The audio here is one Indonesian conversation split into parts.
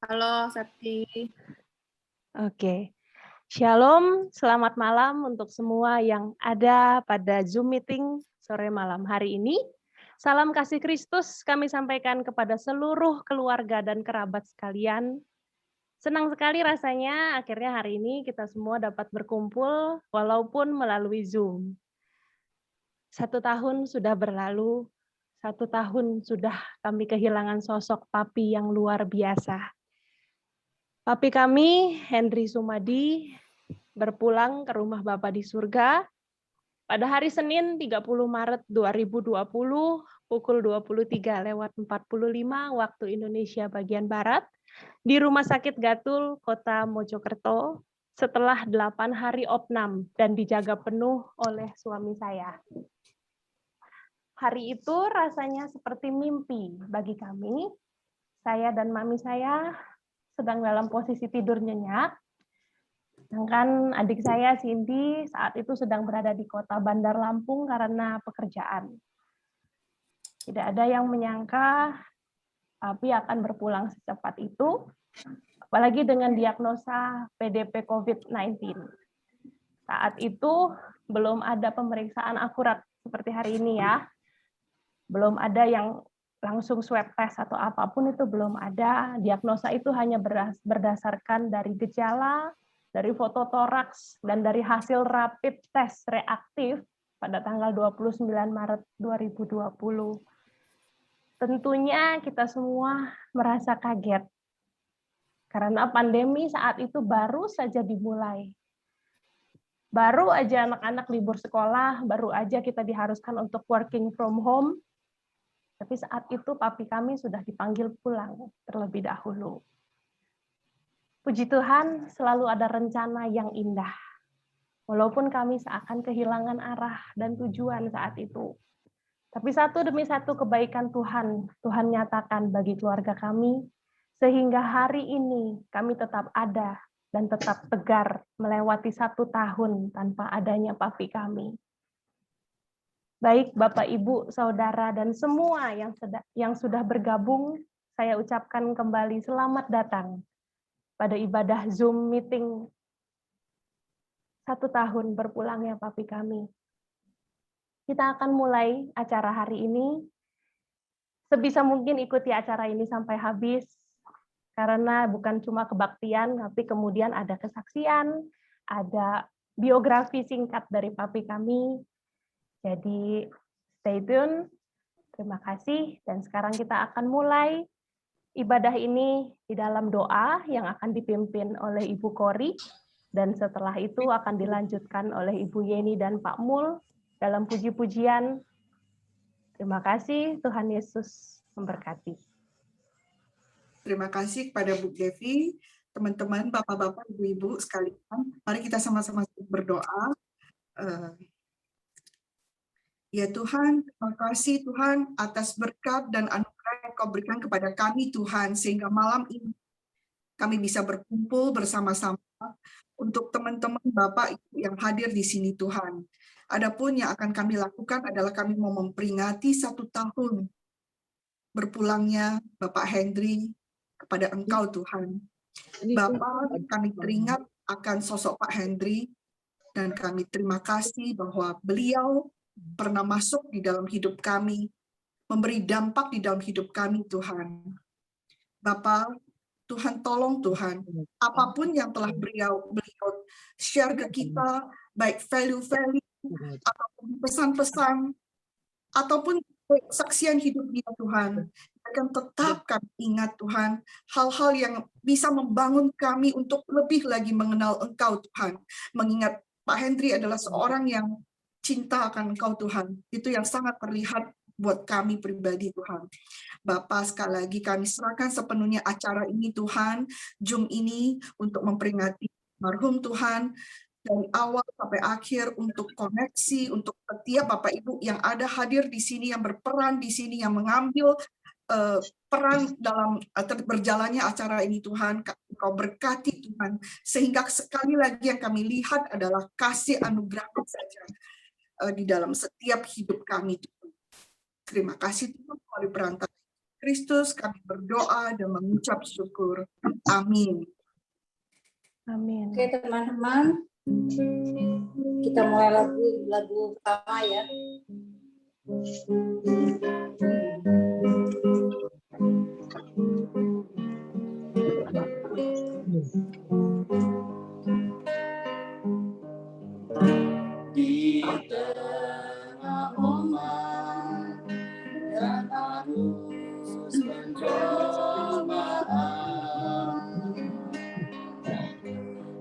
Halo Septi. Oke. Shalom, selamat malam untuk semua yang ada pada Zoom meeting sore malam hari ini. Salam kasih Kristus kami sampaikan kepada seluruh keluarga dan kerabat sekalian. Senang sekali rasanya akhirnya hari ini kita semua dapat berkumpul walaupun melalui Zoom. 1 tahun sudah berlalu, 1 tahun sudah kami kehilangan sosok papi yang luar biasa. Papi kami, Henry Sumadi, berpulang ke rumah Bapa di surga pada hari Senin 30 Maret 2020 pukul 23:45 waktu Indonesia bagian Barat di Rumah Sakit Gatul, Kota Mojokerto setelah 8 hari opnam dan dijaga penuh oleh suami saya. Hari itu rasanya seperti mimpi bagi kami. Saya dan mami saya sedang dalam posisi tidur nyenyak. Sedangkan adik saya, Cindy, saat itu sedang berada di kota Bandar Lampung karena pekerjaan. Tidak ada yang menyangka Papi akan berpulang secepat itu, apalagi dengan diagnosa PDP COVID-19. Saat itu belum ada pemeriksaan akurat seperti hari ini ya. Belum ada yang langsung swab test atau apapun itu belum ada. Diagnosa itu hanya berdasarkan dari gejala, dari foto toraks, dan dari hasil rapid test reaktif pada tanggal 29 Maret 2020. Tentunya kita semua merasa kaget, karena pandemi saat itu baru saja dimulai. Baru aja anak-anak libur sekolah, baru aja kita diharuskan untuk working from home, tapi saat itu papi kami sudah dipanggil pulang terlebih dahulu. Puji Tuhan, selalu ada rencana yang indah. Walaupun kami seakan kehilangan arah dan tujuan saat itu. Tapi satu demi satu kebaikan Tuhan nyatakan bagi keluarga kami, sehingga hari ini kami tetap ada dan tetap tegar melewati 1 tahun tanpa adanya papi kami. Baik Bapak, Ibu, Saudara, dan semua yang sudah bergabung, saya ucapkan kembali selamat datang pada ibadah Zoom meeting 1 tahun berpulangnya papi kami. Kita akan mulai acara hari ini. Sebisa mungkin ikuti acara ini sampai habis, karena bukan cuma kebaktian, tapi kemudian ada kesaksian, ada biografi singkat dari papi kami. Jadi stay tune. Terima kasih. Dan sekarang kita akan mulai ibadah ini di dalam doa yang akan dipimpin oleh Ibu Kori. Dan setelah itu akan dilanjutkan oleh Ibu Yeni dan Pak Mul dalam puji-pujian. Terima kasih, Tuhan Yesus memberkati. Terima kasih kepada Bu Devi, teman-teman, Bapak-Bapak, Ibu-Ibu sekalian. Mari kita sama-sama berdoa. Ya Tuhan, terima kasih Tuhan atas berkat dan anugerah yang Kau berikan kepada kami Tuhan, sehingga malam ini kami bisa berkumpul bersama-sama untuk teman-teman Bapak Ibu yang hadir di sini Tuhan. Adapun yang akan kami lakukan adalah kami mau memperingati 1 tahun berpulangnya Bapak Henry kepada Engkau Tuhan. Bapak, kami teringat akan sosok Pak Henry dan kami terima kasih bahwa beliau pernah masuk di dalam hidup kami, memberi dampak di dalam hidup kami Tuhan. Bapak, Tuhan tolong Tuhan, apapun yang telah beliau share ke kita, baik value-value, ataupun pesan-pesan, ataupun kesaksian hidup dia Tuhan, akan tetap kami ingat Tuhan, hal-hal yang bisa membangun kami untuk lebih lagi mengenal Engkau Tuhan, mengingat Pak Henry adalah seorang yang cinta akan Engkau Tuhan, itu yang sangat terlihat buat kami pribadi Tuhan. Bapak, sekali lagi kami serahkan sepenuhnya acara ini Tuhan, Zoom ini untuk memperingati marhum Tuhan, dari awal sampai akhir untuk koneksi, untuk setiap Bapak Ibu yang ada hadir di sini, yang berperan di sini, yang mengambil peran dalam berjalannya acara ini Tuhan. Kau berkati Tuhan, sehingga sekali lagi yang kami lihat adalah kasih anugerah saja di dalam setiap hidup kami Tuhan. Terima kasih Tuhan melalui perantara Kristus kami berdoa dan mengucap syukur. Amin. Amin. Oke teman-teman, kita mulai lagu pertama ya. Di tengah ombak dan arus pencobaan,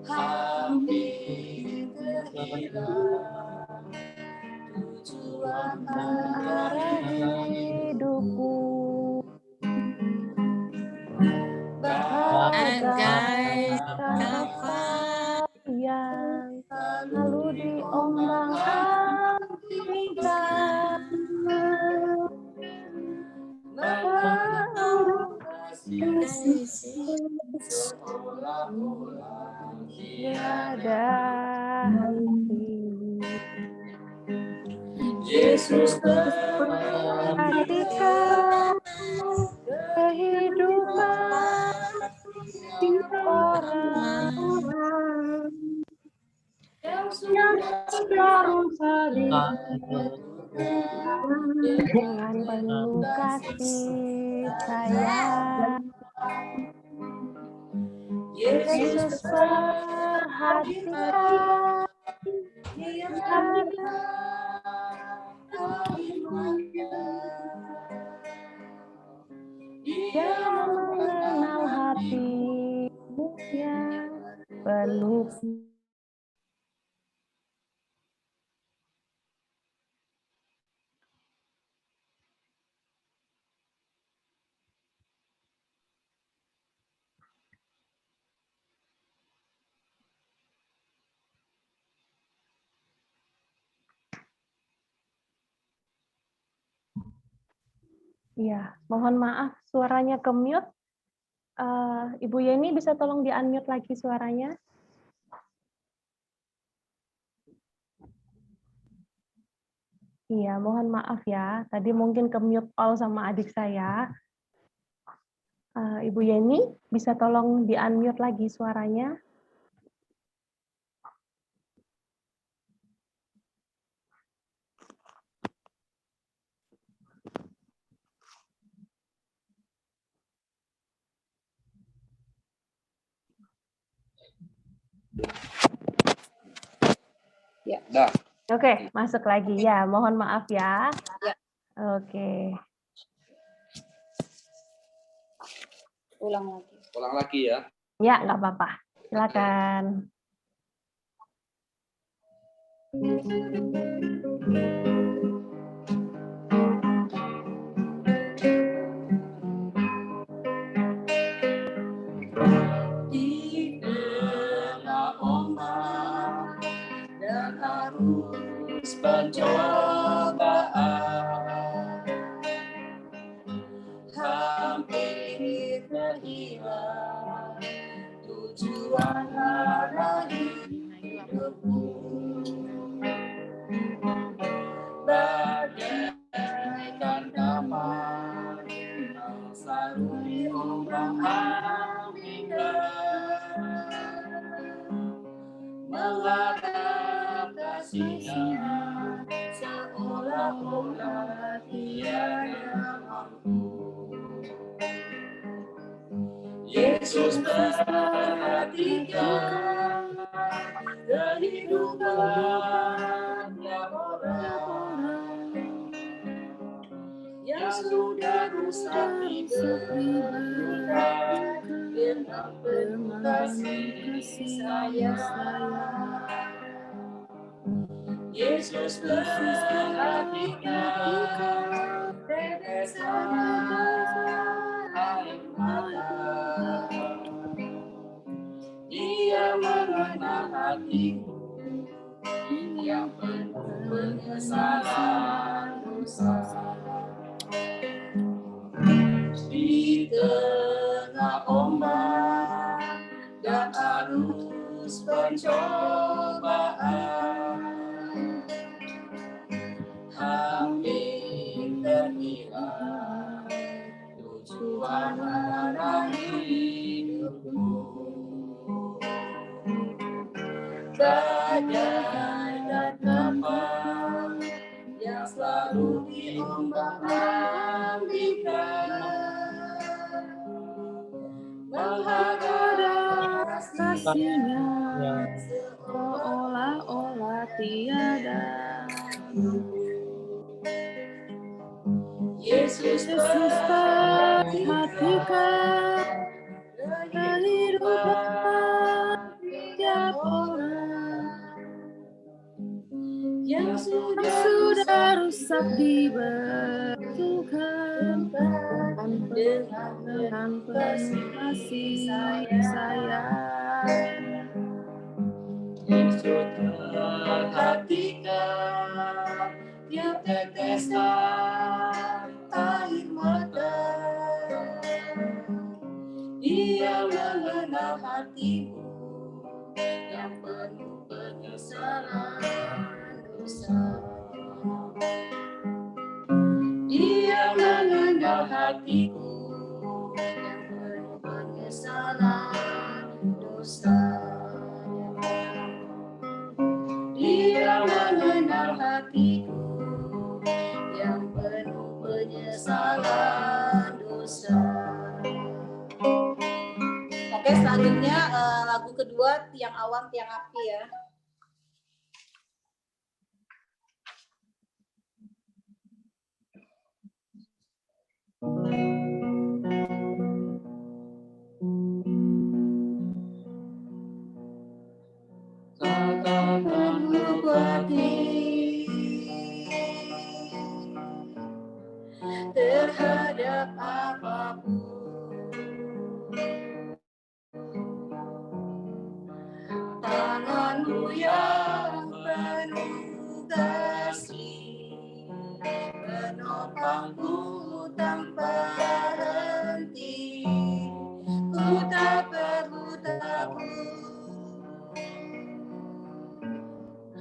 hampir terhilang tujuan Arah hidupku bagai kapal yang lalu diombang-ambingkan, memandang kasih seolah-olah tiada henti. Yesus Perhatikan kehidupan orang yang berusaha dengan penuh kasih sayang. Yesus perhatikan dia mengenal hatimu yang penuh. Iya, mohon maaf suaranya ke mute. Ibu Yeni bisa tolong di-unmute lagi suaranya? Iya, mohon maaf ya. Tadi mungkin ke mute all sama adik saya. Ibu Yeni bisa tolong di-unmute lagi suaranya? Ya. Dah. Oke, masuk lagi ya. Mohon maaf ya. Ya. Oke. Ulang lagi. Ulang lagi ya. Ya, nggak apa-apa. Silakan. Di tengah ombak dan arus pencobaan, hampir terhilang tujuan arah hidupku, bagaikan kapal yang selalu diombang-ambingkan, mengharap kasihnya seolah-olah tiada mampu. Yesus perhatikan kehidupan orang yang sudah rusak diberikan dengan penuh kasih sayang. Yesus perhatikan tetesan air mata. Dia mengenal hatimu yang penuh penyesalan dosa. Di tengah ombak dan arus pencobaan, hampir terhilang warna hidupku. Bagaikan kapal yang selalu diombang-ambingkan, menghadap kasih-Nya seolah-olah tiada. Yesus perhatikan kehidupan tiap orang yang sudah rusak dibetulkan dengan penuh kasih sayang. Yesus perhatikan tiap tetesan air mata. Dia mengenal hatimu yang penuh penyesalan dosa. Dia mengenal hatiku yang penuh penyesalan dosa. Dia mengenal hatiku yang penuh penyesalan dosa. Oke, selanjutnya lagu kedua, Tiang Awan, Tiang Api ya. Takkan berbakti terhadap apapun. Tanganmu yang penuh kasih menopangku tanpa henti. Ku tak perlu takut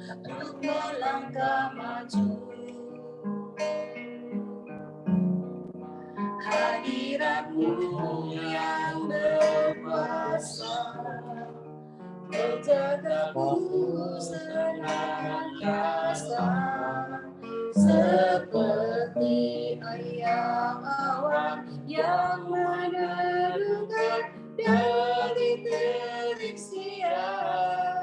untuk melangkah maju. Hadiratmu yang berkuasa menjagaku senantiasa, seperti ayam awan yang meneduhkan dari terik siang.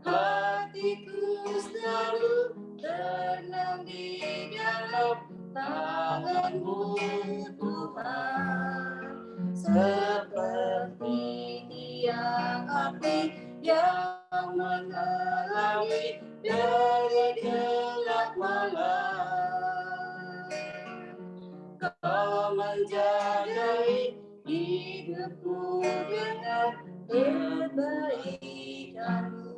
Hatiku selalu tenang di dalam tangan-Mu Tuhan, seperti tiang api yang menerangi dari gelap malam. Kau menjagai hidupku dengan kebaikan-Mu.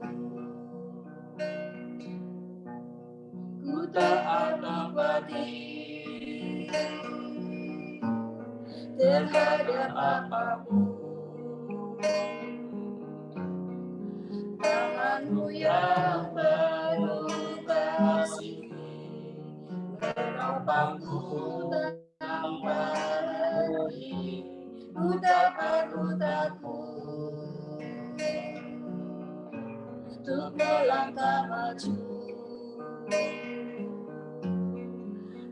Ku tak akan pedih terhadap apapun. Tangan-Mu yang penuh kasih menopangku tanpa henti. Ku tak perlu takut untuk melangkah maju.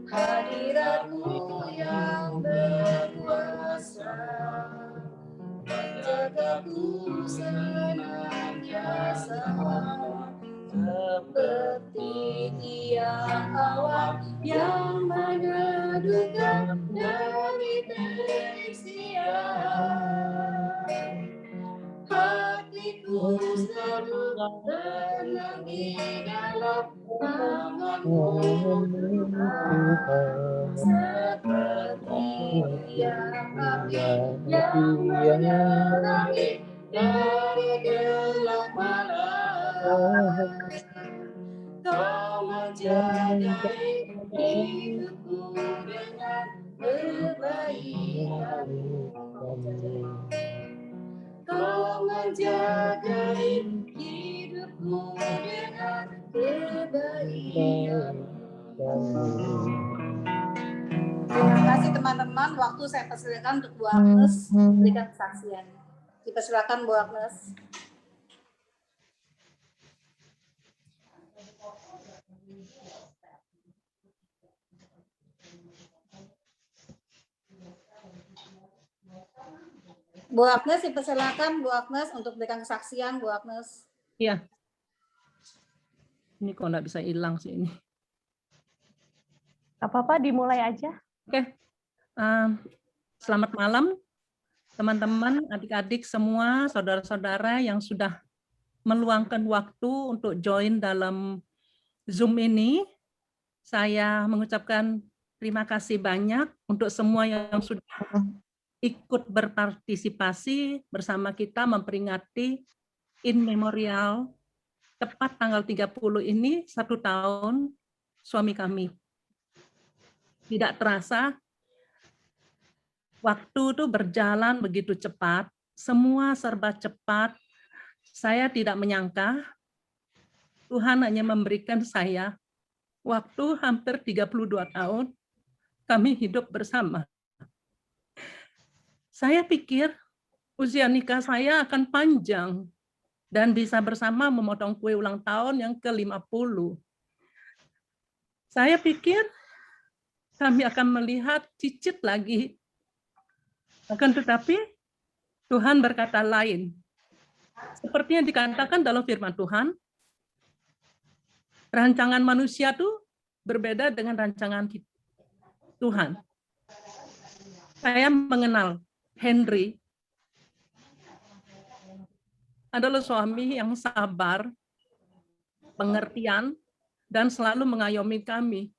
Hadirat-Mu yang berkuasa menjagaku senantiasa, seperti tiang awan yang meneduhkan dari terik siang. Hatiku selalu tenang di dalam tangan-Mu Tuhan, seperti tiang api yang menerangi dari gelap malam. Kau menjagai hidupku dengan kebaikan-Mu. Kau menjagai hidupku dengan kebaikan-Mu. Terima kasih teman-teman. Waktu saya persilakan untuk Bu Agnes berikan kesaksian. Dipersilakan Bu Agnes. Bu Agnes, dipersilakan Bu Agnes untuk berikan kesaksian, Bu Agnes. Iya. Ini kok nggak bisa hilang sih ini. Gak apa-apa, dimulai aja. Oke. Selamat malam, teman-teman, adik-adik semua, saudara-saudara yang sudah meluangkan waktu untuk join dalam Zoom ini. Saya mengucapkan terima kasih banyak untuk semua yang sudah ikut berpartisipasi bersama kita memperingati In Memorial tepat tanggal 30 ini 1 tahun suami kami. Tidak terasa waktu itu berjalan begitu cepat, semua serba cepat. Saya tidak menyangka Tuhan hanya memberikan saya waktu hampir 32 tahun kami hidup bersama. Saya pikir usia nikah saya akan panjang dan bisa bersama memotong kue ulang tahun yang ke-50. Saya pikir kami akan melihat cicit lagi. Akan tetapi Tuhan berkata lain. Seperti yang dikatakan dalam firman Tuhan, rancangan manusia itu berbeda dengan rancangan Tuhan. Saya mengenal Henry adalah suami yang sabar, pengertian, dan selalu mengayomi kami.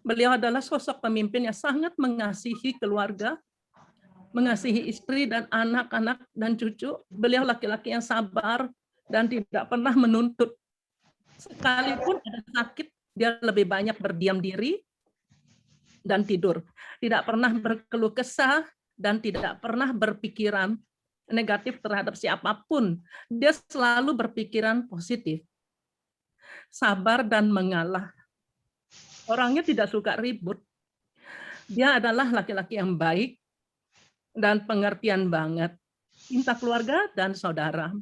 Beliau adalah sosok pemimpin yang sangat mengasihi keluarga, mengasihi istri dan anak-anak dan cucu. Beliau laki-laki yang sabar dan tidak pernah menuntut. Sekalipun ada sakit, dia lebih banyak berdiam diri dan tidur. Tidak pernah berkeluh kesah dan tidak pernah berpikiran negatif terhadap siapapun. Dia selalu berpikiran positif. Sabar dan mengalah. Orangnya tidak suka ribut. Dia adalah laki-laki yang baik dan pengertian banget. Cinta keluarga dan saudara.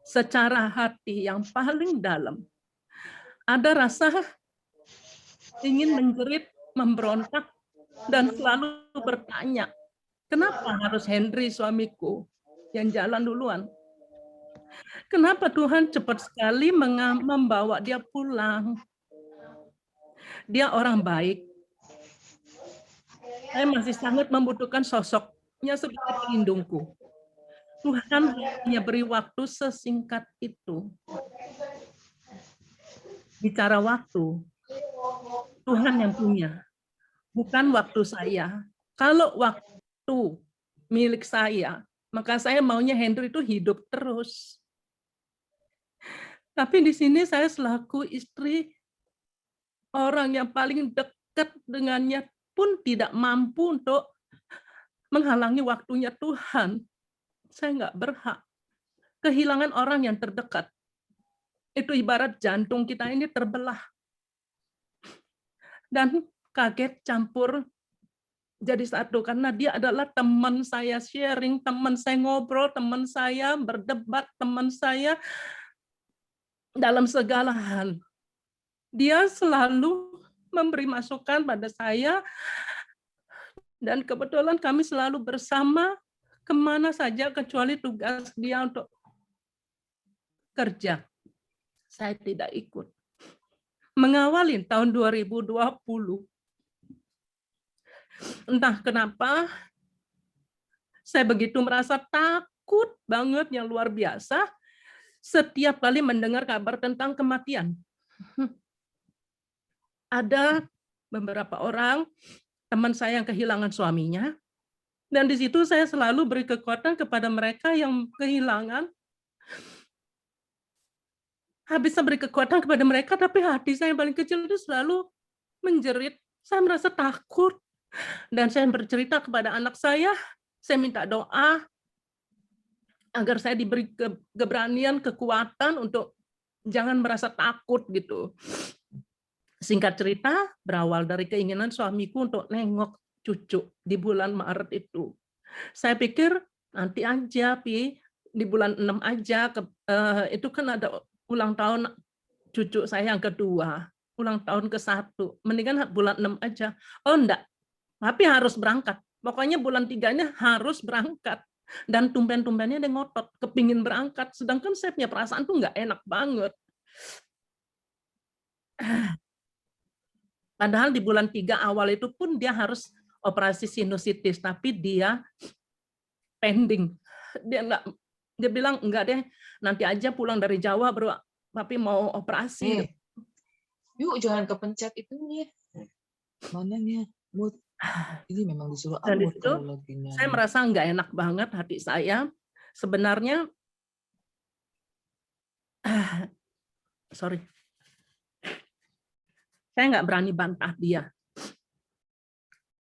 Secara hati yang paling dalam. Ada rasa ingin menjerit, memberontak, dan selalu bertanya, kenapa harus Henry suamiku yang jalan duluan? Kenapa Tuhan cepat sekali membawa dia pulang? Dia orang baik. Saya masih sangat membutuhkan sosoknya sebagai pelindungku. Tuhan hanya beri waktu sesingkat itu. Bicara waktu, Tuhan yang punya, bukan waktu saya. Kalau waktu milik saya, maka saya maunya Henry itu hidup terus. Tapi di sini saya selaku istri, orang yang paling dekat dengannya pun tidak mampu untuk menghalangi waktunya Tuhan. Saya nggak berhak. Kehilangan orang yang terdekat. Itu ibarat jantung kita ini terbelah. Dan kaget campur jadi satu. Karena dia adalah teman saya sharing, teman saya ngobrol, teman saya berdebat, teman saya dalam segala hal. Dia selalu memberi masukan pada saya. Dan kebetulan kami selalu bersama kemana saja kecuali tugas dia untuk kerja. Saya tidak ikut. Mengawali tahun 2020. Entah kenapa, saya begitu merasa takut banget yang luar biasa setiap kali mendengar kabar tentang kematian. Ada beberapa orang, teman saya yang kehilangan suaminya, dan di situ saya selalu beri kekuatan kepada mereka yang kehilangan. Habis saya beri kekuatan kepada mereka, tapi hati saya yang paling kecil itu selalu menjerit. Saya merasa takut. Dan saya bercerita kepada anak saya minta doa agar saya diberi keberanian, kekuatan untuk jangan merasa takut gitu. Singkat cerita, berawal dari keinginan suamiku untuk nengok cucu di bulan Maret itu. Saya pikir nanti aja, Pi, di bulan 6 aja, itu kan ada ulang tahun cucu saya yang kedua, ulang tahun ke-1, mendingan bulan 6 aja. Oh enggak, tapi harus berangkat. Pokoknya bulan 3-nya harus berangkat. Dan tumben-tumbennya dia ngotot, kepingin berangkat. Sedangkan saya punya perasaan tuh nggak enak banget. Padahal di bulan 3 awal itu pun dia harus operasi sinusitis, tapi dia pending. Dia bilang enggak deh, nanti aja pulang dari Jawa baru papi mau operasi. Yuk jangan kepencet itunya. Mananya? Mood. Ini memang disuruh Dan upload itu kalau lagi nyanyi. saya merasa nggak enak banget hati saya. Sebenarnya, sorry, saya nggak berani bantah dia.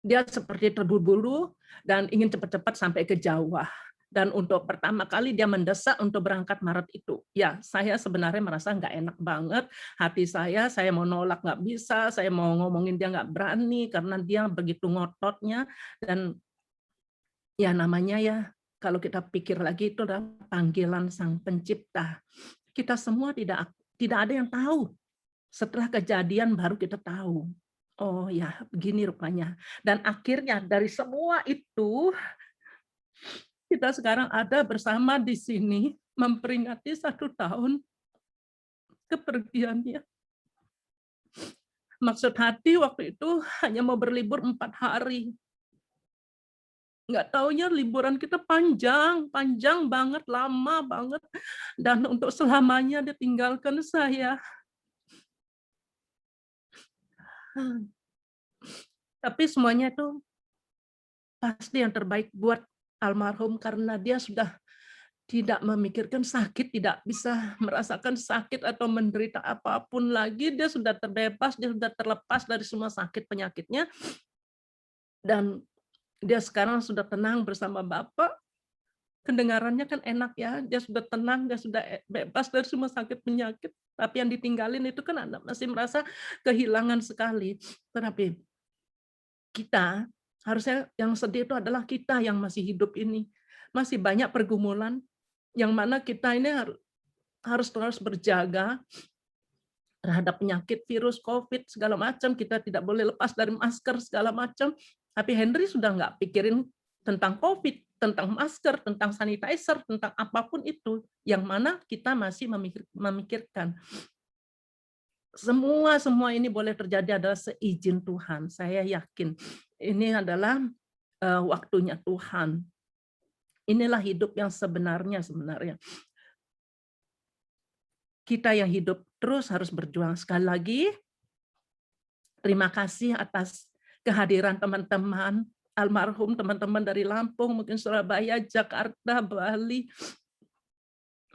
Dia seperti terburu-buru dan ingin cepat-cepat sampai ke Jawa. Dan untuk pertama kali dia mendesak untuk berangkat Maret itu. Ya, saya sebenarnya merasa nggak enak banget. Hati saya mau nolak nggak bisa, saya mau ngomongin dia nggak berani karena dia begitu ngototnya. Dan ya namanya ya, kalau kita pikir lagi itu adalah panggilan Sang Pencipta. Kita semua tidak ada yang tahu. Setelah kejadian baru kita tahu. Oh ya, begini rupanya. Dan akhirnya dari semua itu, kita sekarang ada bersama di sini memperingati 1 tahun kepergiannya. Maksud hati waktu itu hanya mau berlibur 4 hari. Nggak taunya liburan kita panjang banget, lama banget. Dan untuk selamanya dia tinggalkan saya. Tapi semuanya itu pasti yang terbaik buat almarhum karena dia sudah tidak memikirkan sakit, tidak bisa merasakan sakit atau menderita apapun lagi. Dia sudah terbebas, dia sudah terlepas dari semua sakit penyakitnya. Dan dia sekarang sudah tenang bersama Bapak. Kedengarannya kan enak ya, dia sudah tenang, dia sudah bebas dari semua sakit penyakit. Tapi yang ditinggalin itu kan Anda masih merasa kehilangan sekali. Tetapi kita, harusnya yang sedih itu adalah kita yang masih hidup ini. Masih banyak pergumulan, yang mana kita ini harus terus berjaga terhadap penyakit virus COVID segala macam. Kita tidak boleh lepas dari masker segala macam. Tapi Henry sudah nggak pikirin tentang COVID, tentang masker, tentang sanitizer, tentang apapun itu. Yang mana kita masih memikirkan. Semua ini boleh terjadi adalah seizin Tuhan. Saya yakin ini adalah waktunya Tuhan. Inilah hidup yang sebenarnya. Kita yang hidup terus harus berjuang. Sekali lagi, terima kasih atas kehadiran teman-teman, almarhum teman-teman dari Lampung, mungkin Surabaya, Jakarta, Bali.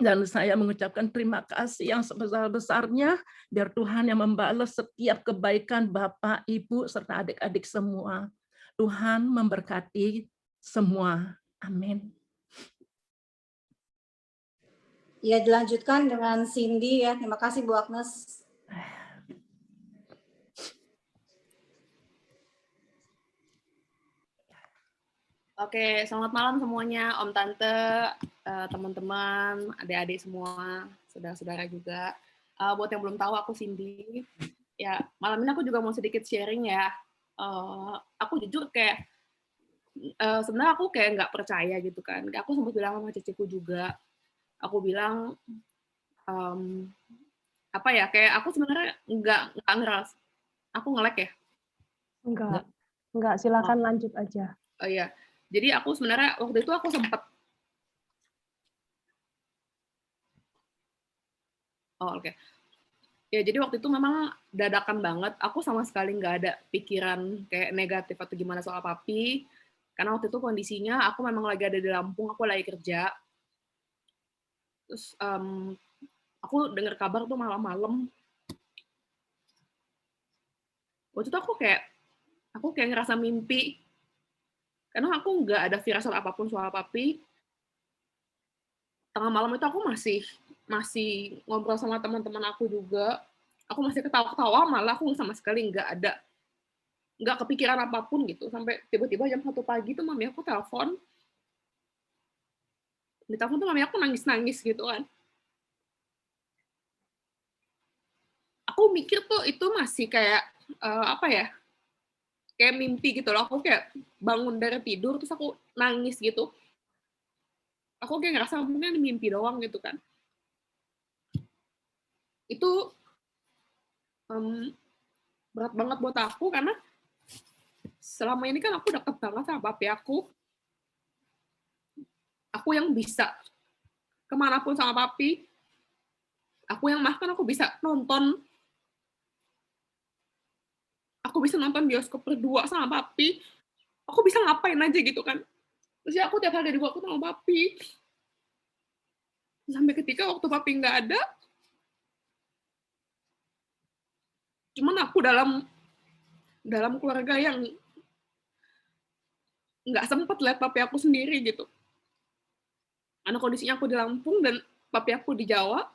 Dan saya mengucapkan terima kasih yang sebesar-besarnya, biar Tuhan yang membalas setiap kebaikan Bapak, Ibu, serta adik-adik semua. Tuhan memberkati semua. Amin. Ya, dilanjutkan dengan Cindy ya. Terima kasih Bu Agnes. Oke, selamat malam semuanya, Om Tante, teman-teman, adik-adik semua, saudara-saudara juga. Buat yang belum tahu, aku Cindy. Ya, malam ini aku juga mau sedikit sharing ya. Aku jujur kayak sebenarnya aku kayak nggak percaya gitu kan. Aku sempat bilang sama ciciku juga. Aku bilang apa ya? Kayak aku sebenarnya nggak ngeras. Aku nge-lag ya? Enggak, silakan lanjut aja. Oh iya. Jadi aku sebenarnya waktu itu aku sempat oke. Ya, jadi waktu itu memang dadakan banget. Aku sama sekali nggak ada pikiran kayak negatif atau gimana soal papi. Karena waktu itu kondisinya aku memang lagi ada di Lampung, aku lagi kerja. Terus aku dengar kabar tuh malam-malam. Waktu itu aku kayak ngerasa mimpi. Karena aku nggak ada firasat apapun soal papi. Tengah malam itu aku masih ngobrol sama teman-teman aku juga. aku masih ketawa-ketawa, malah aku sama sekali nggak kepikiran apapun gitu. Sampai tiba-tiba jam 1 pagi tuh mami aku telepon, di telepon tuh mami aku nangis-nangis gitu kan. Aku mikir tuh itu masih kayak apa ya, kayak mimpi gitu loh. Aku kayak bangun dari tidur terus aku nangis gitu. Aku kayak ngerasa mungkin mimpi doang gitu kan. Itu berat banget buat aku karena selama ini kan aku deket banget sama papi aku. Aku yang bisa kemanapun sama papi. Aku yang bahkan aku bisa nonton. Aku bisa nonton bioskop berdua sama papi. Aku bisa ngapain aja gitu kan. Terus ya aku tiap hari dibawa sama papi. Sampai ketika waktu papi nggak ada, cuman aku dalam keluarga yang nggak sempet lihat papi aku sendiri gitu. Karena kondisinya aku di Lampung dan papi aku di Jawa.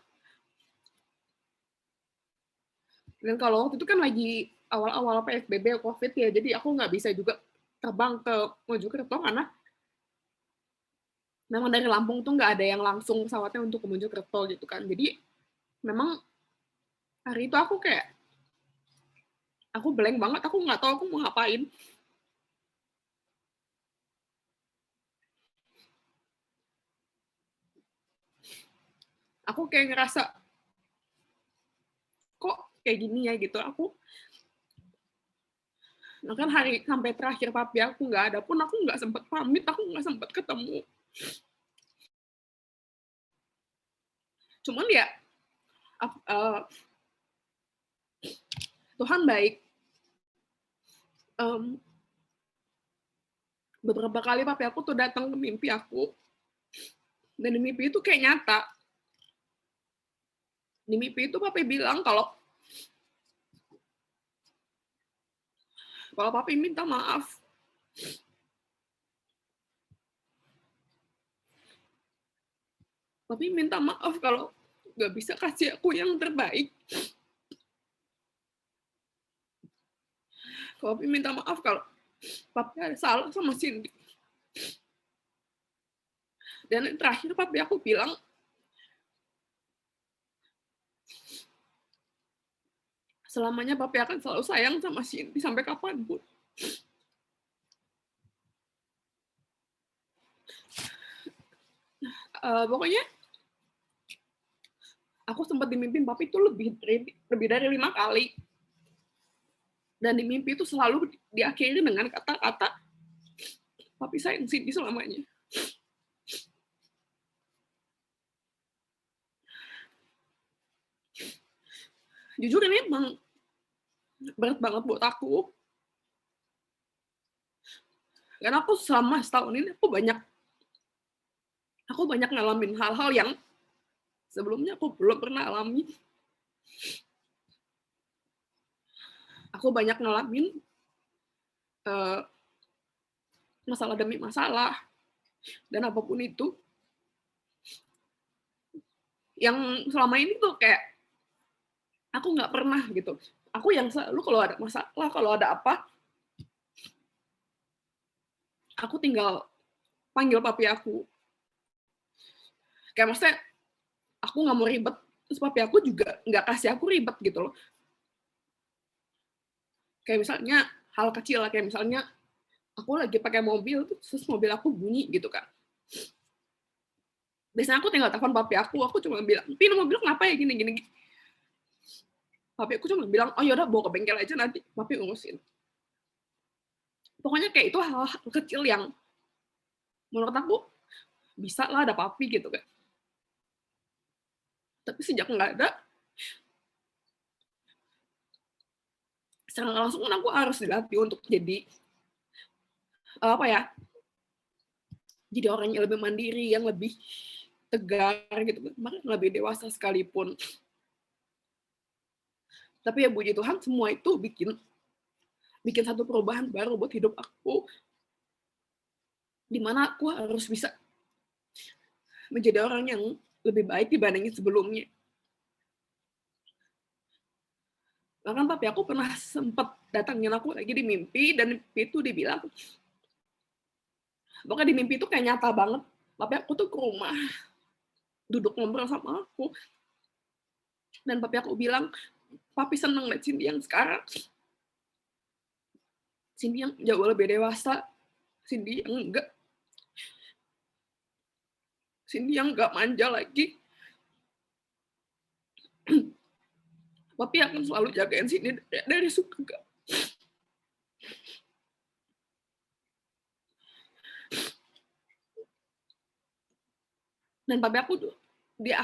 Dan kalau waktu itu kan lagi awal-awal PSBB COVID ya, jadi aku nggak bisa juga terbang ke Mojokerto karena memang dari Lampung tuh nggak ada yang langsung pesawatnya untuk ke Mojokerto gitu kan. Jadi memang hari itu aku kayak aku blank banget, aku nggak tahu aku mau ngapain. Aku kayak ngerasa kok kayak gini ya gitu. Nah kan hari sampai terakhir papi aku nggak ada pun aku nggak sempat pamit, aku nggak sempat ketemu. Cuman ya Tuhan baik. Beberapa kali papi aku tuh datang ke mimpi aku. Dan di mimpi itu kayak nyata. Di mimpi itu papi bilang kalau papi minta maaf. Papi minta maaf kalau nggak bisa kasih aku yang terbaik. Papi minta maaf kalau papi ada salah sama Cindy. Dan yang terakhir papi aku bilang, selamanya papi akan selalu sayang sama Cindy sampai kapanpun. Pokoknya aku sempat dimimpin papi itu lebih dari 5 kali. Dan di mimpi itu selalu diakhiri dengan kata-kata, papi sayang Cindy selamanya. Jujur ini emang berat banget buat aku. Karena aku selama setahun ini aku banyak ngalamin hal-hal yang sebelumnya aku belum pernah alami. Aku banyak ngalamin masalah demi masalah. Dan apapun itu. Yang selama ini tuh kayak aku nggak pernah gitu. Aku yang selalu kalau ada masalah, kalau ada apa, aku tinggal panggil papi aku. Kayak maksudnya, aku nggak mau ribet, terus papi aku juga nggak kasih aku ribet gitu loh. Kayak misalnya, hal kecil lah, kayak misalnya, aku lagi pakai mobil, terus mobil aku bunyi gitu kan. Biasanya aku tinggal telepon papi aku cuma bilang, Pin, mobil kenapa ya gini-gini. Papi aku cuma bilang, oh yaudah bawa ke bengkel aja nanti papi urusin. Pokoknya kayak itu hal kecil yang menurut aku bisa lah ada papi gitu kan. Tapi sejak nggak ada, secara langsung kan aku harus dilatih untuk jadi apa ya, jadi orang yang lebih mandiri, yang lebih tegar gitu, bahkan lebih dewasa sekalipun. Tapi ya puji Tuhan semua itu bikin satu perubahan baru buat hidup aku, dimana aku harus bisa menjadi orang yang lebih baik dibandingin sebelumnya. Bahkan papi aku pernah sempat datangin aku lagi di mimpi, dan itu dibilang, pokoknya di mimpi itu kayak nyata banget. Papi aku tuh ke rumah, duduk ngobrol sama aku. Dan papi aku bilang, papi seneng liat Cindy yang sekarang. Cindy yang jauh lebih dewasa. Cindy yang enggak manja lagi. Papi akan selalu jagain Cindy dari surga. Dan papi aku tuh di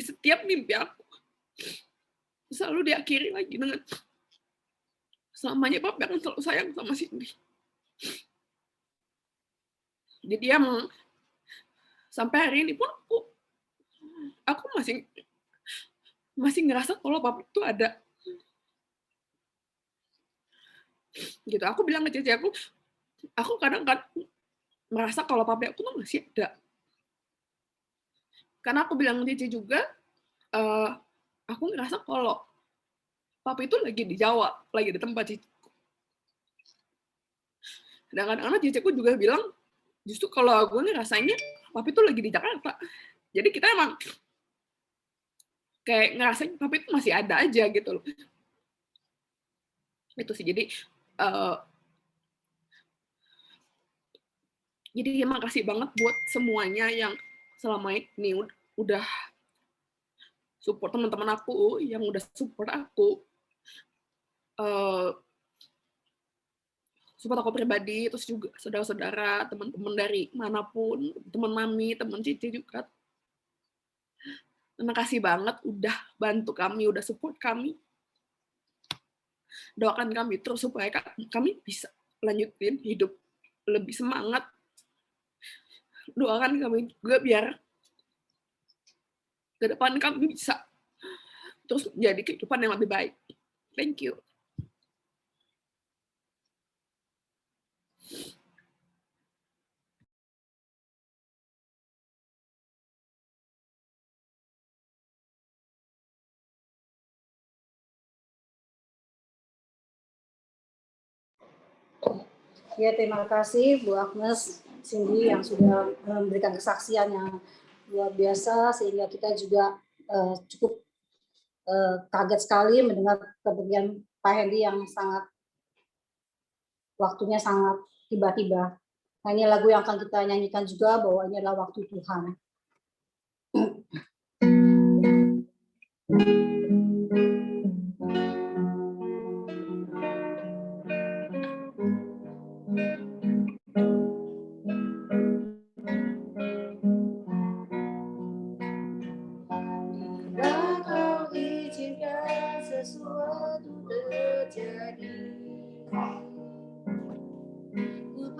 setiap mimpi aku selalu diakhiri lagi dengan selamanya papi akan selalu sayang sama Cindy. Jadi emang sampai hari ini pun aku masih ngerasa kalau papi itu ada. Gitu. Aku bilang ke cici aku kadang-kadang merasa kalau papi aku tuh masih ada. Karena aku bilang ke cici juga, aku ngerasa kalau papi itu lagi di Jawa, lagi di tempat cici. Dan kadang-kadang ciciku juga bilang, justru kalau gue ngerasainnya, papi itu lagi di Jakarta. Jadi kita emang kayak ngerasain papi itu masih ada aja gitu loh. Itu sih, jadi makasih banget buat semuanya yang selama ini udah support teman-teman aku, yang udah support aku, support aku pribadi, terus juga saudara-saudara, teman-teman dari manapun, teman mami, teman cici juga. Terima kasih banget udah bantu kami, udah support kami. Doakan kami terus supaya kami bisa lanjutin hidup lebih semangat. Doakan kami juga biar ke depan kami bisa terus menjadi kehidupan yang lebih baik. Thank you. Ya, terima kasih Bu Agnes, Cindy yang sudah memberikan kesaksian yang luar biasa, sehingga kita juga cukup kaget sekali mendengar kepergian Pak Hendy yang waktunya sangat tiba-tiba. Nah, ini lagu yang akan kita nyanyikan juga, bahwa ini adalah waktu Tuhan.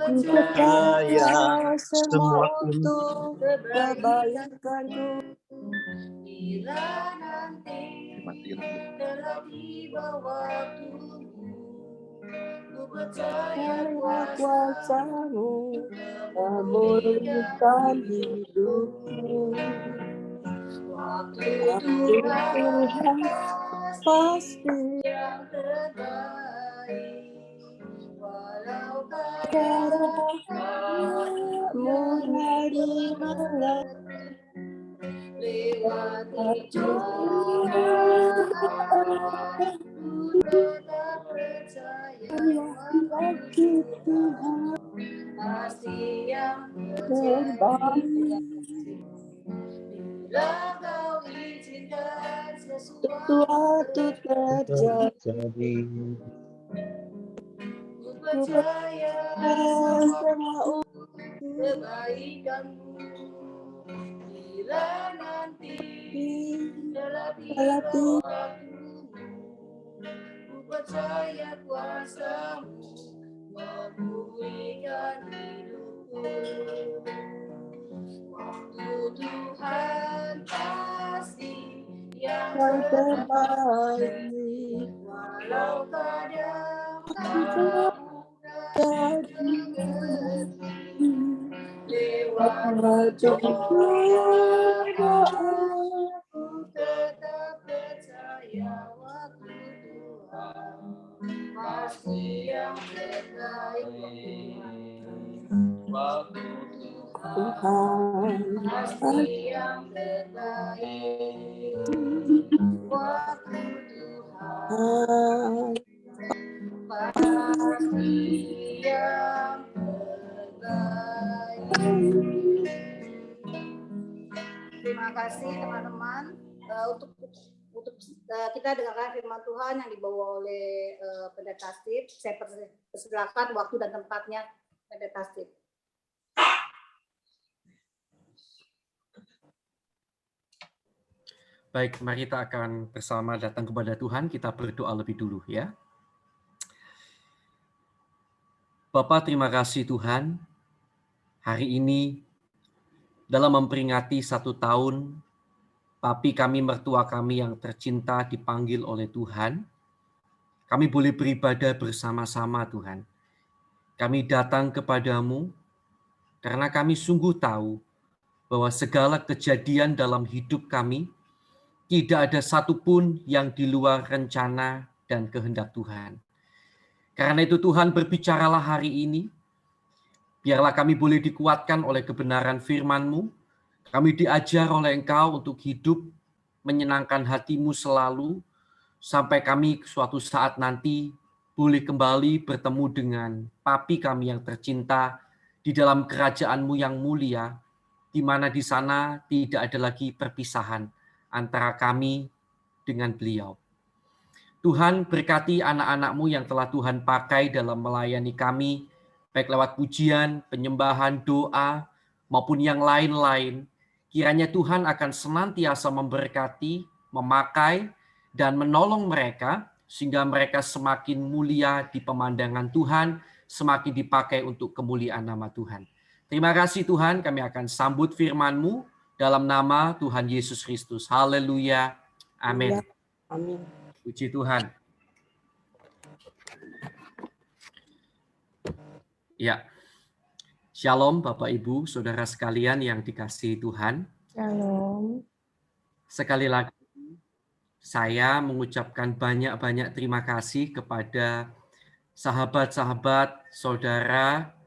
Ku percaya semua untuk kebaikanku. Bila nanti telah tiba waktumu, ku percaya kuasamu memulihkan hidupku. Waktu Tuhan pasti yang terbaik. Walau kadang mudah dimengerti, lewati cobaan, ku tetap percaya waktu Tuhan pasti yang terbaik. Bila kau izinkan sesuatu terjadi. ku percaya semua kebaikanmu. Bila nanti telah tiba waktumu, ku percaya kuasamu memulihkan hidupku. Waktu Tuhan pasti yang terbaik. Walau kadang tak mudah dimengerti, lewat cobaan, ku tetap percaya waktu Tuhan. kasih yang terbaik. Waktu Tuhan pasti yang terbaik. Terima kasih teman-teman. Untuk kita dengarkan firman Tuhan yang dibawa oleh Pendeta Steve. Saya persilakan waktu dan tempatnya Pendeta Steve. Baik, mari kita akan bersama datang kepada Tuhan. Kita berdoa lebih dulu ya. Bapa, terima kasih Tuhan. Hari ini dalam memperingati 1 tahun Papi kami, mertua kami yang tercinta dipanggil oleh Tuhan. Kami boleh beribadah bersama-sama Tuhan. Kami datang kepadamu karena kami sungguh tahu bahwa segala kejadian dalam hidup kami tidak ada satupun yang di luar rencana dan kehendak Tuhan. Karena itu Tuhan, berbicaralah hari ini. Biarlah kami boleh dikuatkan oleh kebenaran firman-Mu. Kami diajar oleh Engkau untuk hidup menyenangkan hati-Mu selalu, sampai kami suatu saat nanti boleh kembali bertemu dengan Papi kami yang tercinta di dalam kerajaan-Mu yang mulia, di mana di sana tidak ada lagi perpisahan antara kami dengan beliau. Tuhan, berkati anak-anak-Mu yang telah Tuhan pakai dalam melayani kami, baik lewat pujian, penyembahan, doa, maupun yang lain-lain. Kiranya Tuhan akan senantiasa memberkati, memakai, dan menolong mereka, sehingga mereka semakin mulia di pemandangan Tuhan, semakin dipakai untuk kemuliaan nama Tuhan. Terima kasih Tuhan, kami akan sambut firman-Mu dalam nama Tuhan Yesus Kristus. Haleluya. Amin. Amin. Puji Tuhan. Ya. Shalom Bapak Ibu, Saudara sekalian yang dikasihi Tuhan. Shalom. Sekali lagi saya mengucapkan banyak-banyak terima kasih kepada sahabat-sahabat, saudara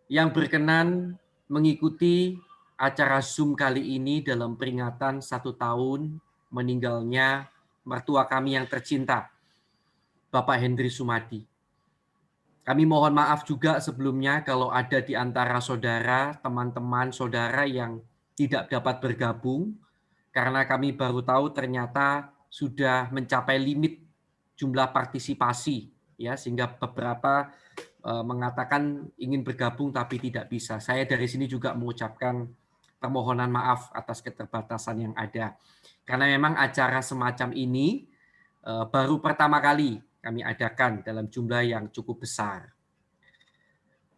yang berkenan mengikuti acara Zoom kali ini dalam peringatan 1 tahun meninggalnya mertua kami yang tercinta, Bapak Hendri Sumadi. Kami mohon maaf juga sebelumnya kalau ada di antara saudara, teman-teman saudara yang tidak dapat bergabung, karena kami baru tahu ternyata sudah mencapai limit jumlah partisipasi, ya, sehingga beberapa mengatakan ingin bergabung tapi tidak bisa. Saya dari sini juga mengucapkan permohonan maaf atas keterbatasan yang ada. Karena memang acara semacam ini baru pertama kali kami adakan dalam jumlah yang cukup besar.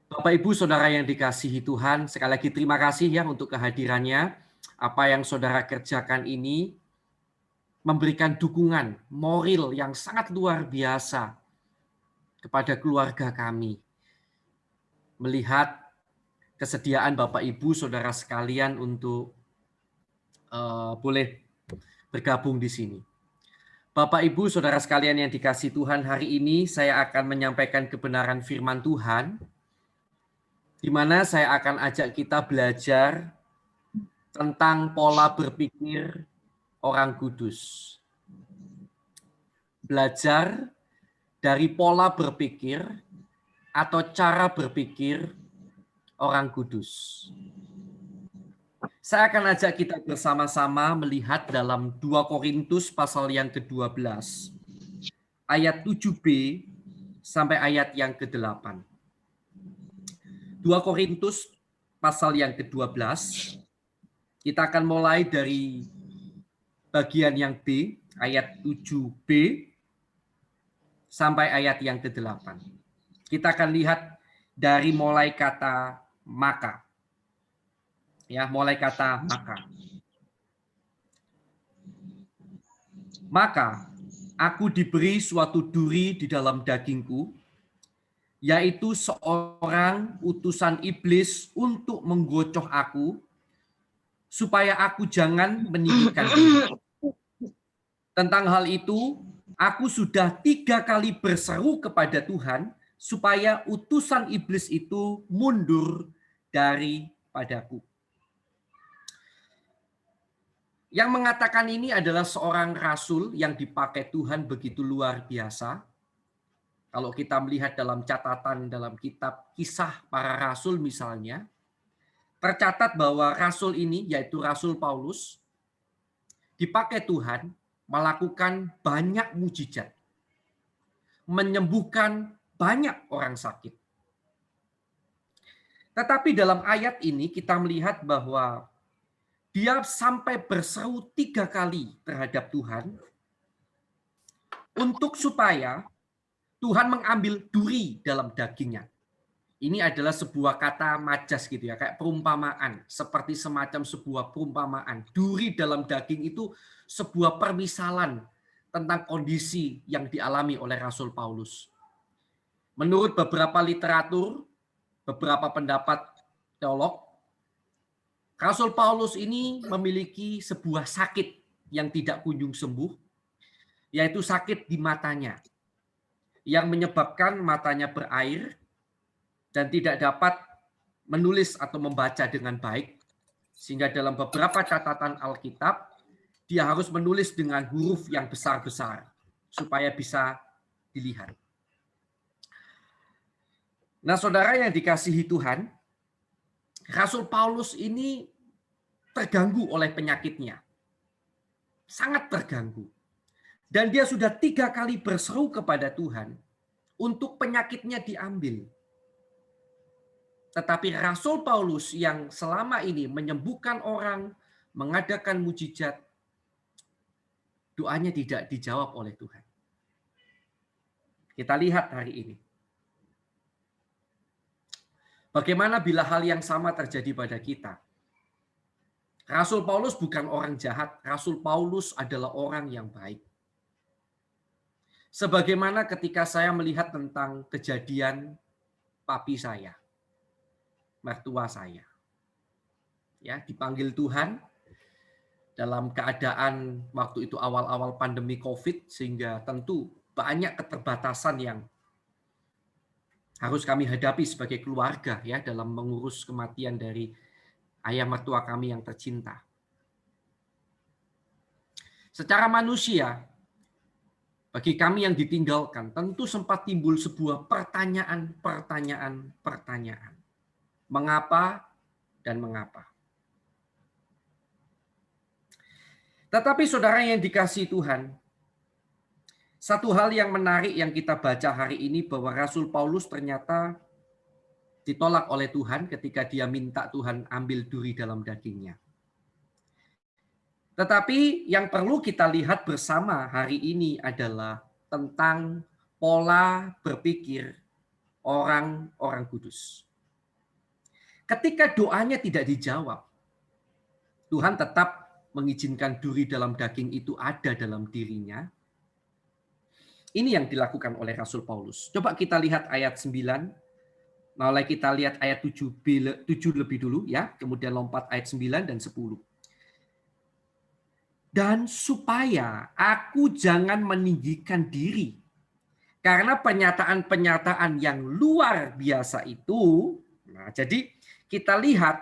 Bapak Ibu Saudara yang dikasihi Tuhan, sekali lagi terima kasih ya untuk kehadirannya. Apa yang saudara kerjakan ini memberikan dukungan moral yang sangat luar biasa kepada keluarga kami. Melihat kesediaan Bapak Ibu Saudara sekalian untuk boleh bergabung di sini. Bapak Ibu Saudara sekalian yang dikasihi Tuhan, hari ini saya akan menyampaikan kebenaran firman Tuhan, di mana saya akan ajak kita belajar tentang pola berpikir orang kudus. Belajar dari pola berpikir atau cara berpikir orang kudus. Saya akan ajak kita bersama-sama melihat dalam 2 Korintus pasal yang ke-12, ayat 7b sampai ayat yang ke-8. 2 Korintus pasal yang ke-12, kita akan mulai dari bagian yang B, ayat 7b sampai ayat yang ke-8. Kita akan lihat dari mulai kata maka. Ya, mulai kata maka. Maka aku diberi suatu duri di dalam dagingku, yaitu seorang utusan iblis untuk menggocoh aku, supaya aku jangan meninggikan diri. Tentang hal itu, aku sudah 3 kali berseru kepada Tuhan, supaya utusan iblis itu mundur daripadaku. Yang mengatakan ini adalah seorang rasul yang dipakai Tuhan begitu luar biasa. Kalau kita melihat dalam catatan dalam kitab Kisah Para Rasul misalnya, tercatat bahwa rasul ini, yaitu Rasul Paulus, dipakai Tuhan melakukan banyak mujizat, menyembuhkan banyak orang sakit. Tetapi dalam ayat ini kita melihat bahwa dia sampai berseru 3 kali terhadap Tuhan untuk supaya Tuhan mengambil duri dalam dagingnya. Ini adalah sebuah kata majas gitu ya, kayak perumpamaan, seperti semacam sebuah perumpamaan. Duri dalam daging itu sebuah permisalan tentang kondisi yang dialami oleh Rasul Paulus. Menurut beberapa literatur, beberapa pendapat teolog, Rasul Paulus ini memiliki sebuah sakit yang tidak kunjung sembuh, yaitu sakit di matanya, yang menyebabkan matanya berair dan tidak dapat menulis atau membaca dengan baik, sehingga dalam beberapa catatan Alkitab, dia harus menulis dengan huruf yang besar-besar, supaya bisa dilihat. Nah, saudara yang dikasihi Tuhan, Rasul Paulus ini terganggu oleh penyakitnya. Sangat terganggu. Dan dia sudah 3 kali berseru kepada Tuhan untuk penyakitnya diambil. Tetapi Rasul Paulus yang selama ini menyembuhkan orang, mengadakan mujizat, doanya tidak dijawab oleh Tuhan. Kita lihat hari ini. Bagaimana bila hal yang sama terjadi pada kita? Rasul Paulus bukan orang jahat. Rasul Paulus adalah orang yang baik. Sebagaimana ketika saya melihat tentang kejadian papi saya, mertua saya. Ya, dipanggil Tuhan dalam keadaan waktu itu awal-awal pandemi Covid, sehingga tentu banyak keterbatasan yang harus kami hadapi sebagai keluarga ya dalam mengurus kematian dari ayah mertua kami yang tercinta. Secara manusia, bagi kami yang ditinggalkan, tentu sempat timbul sebuah pertanyaan. Mengapa dan mengapa? Tetapi saudara yang dikasihi Tuhan, satu hal yang menarik yang kita baca hari ini bahwa Rasul Paulus ternyata ditolak oleh Tuhan ketika dia minta Tuhan ambil duri dalam dagingnya. Tetapi yang perlu kita lihat bersama hari ini adalah tentang pola berpikir orang-orang kudus. Ketika doanya tidak dijawab, Tuhan tetap mengizinkan duri dalam daging itu ada dalam dirinya. Ini yang dilakukan oleh Rasul Paulus. Coba kita lihat ayat 9. Mulai kita lihat ayat 7 lebih dulu ya, kemudian lompat ayat 9 dan 10. Dan supaya aku jangan meninggikan diri karena pernyataan-pernyataan yang luar biasa itu. Nah, jadi kita lihat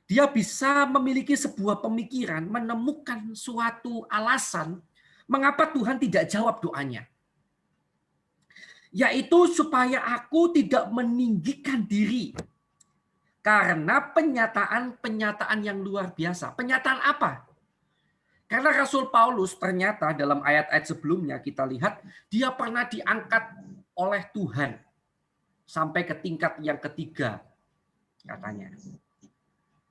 dia bisa memiliki sebuah pemikiran, menemukan suatu alasan mengapa Tuhan tidak jawab doanya. Yaitu supaya aku tidak meninggikan diri. Karena penyataan-penyataan yang luar biasa. Penyataan apa? Karena Rasul Paulus ternyata dalam ayat-ayat sebelumnya kita lihat, dia pernah diangkat oleh Tuhan. Sampai ke tingkat yang ketiga, katanya.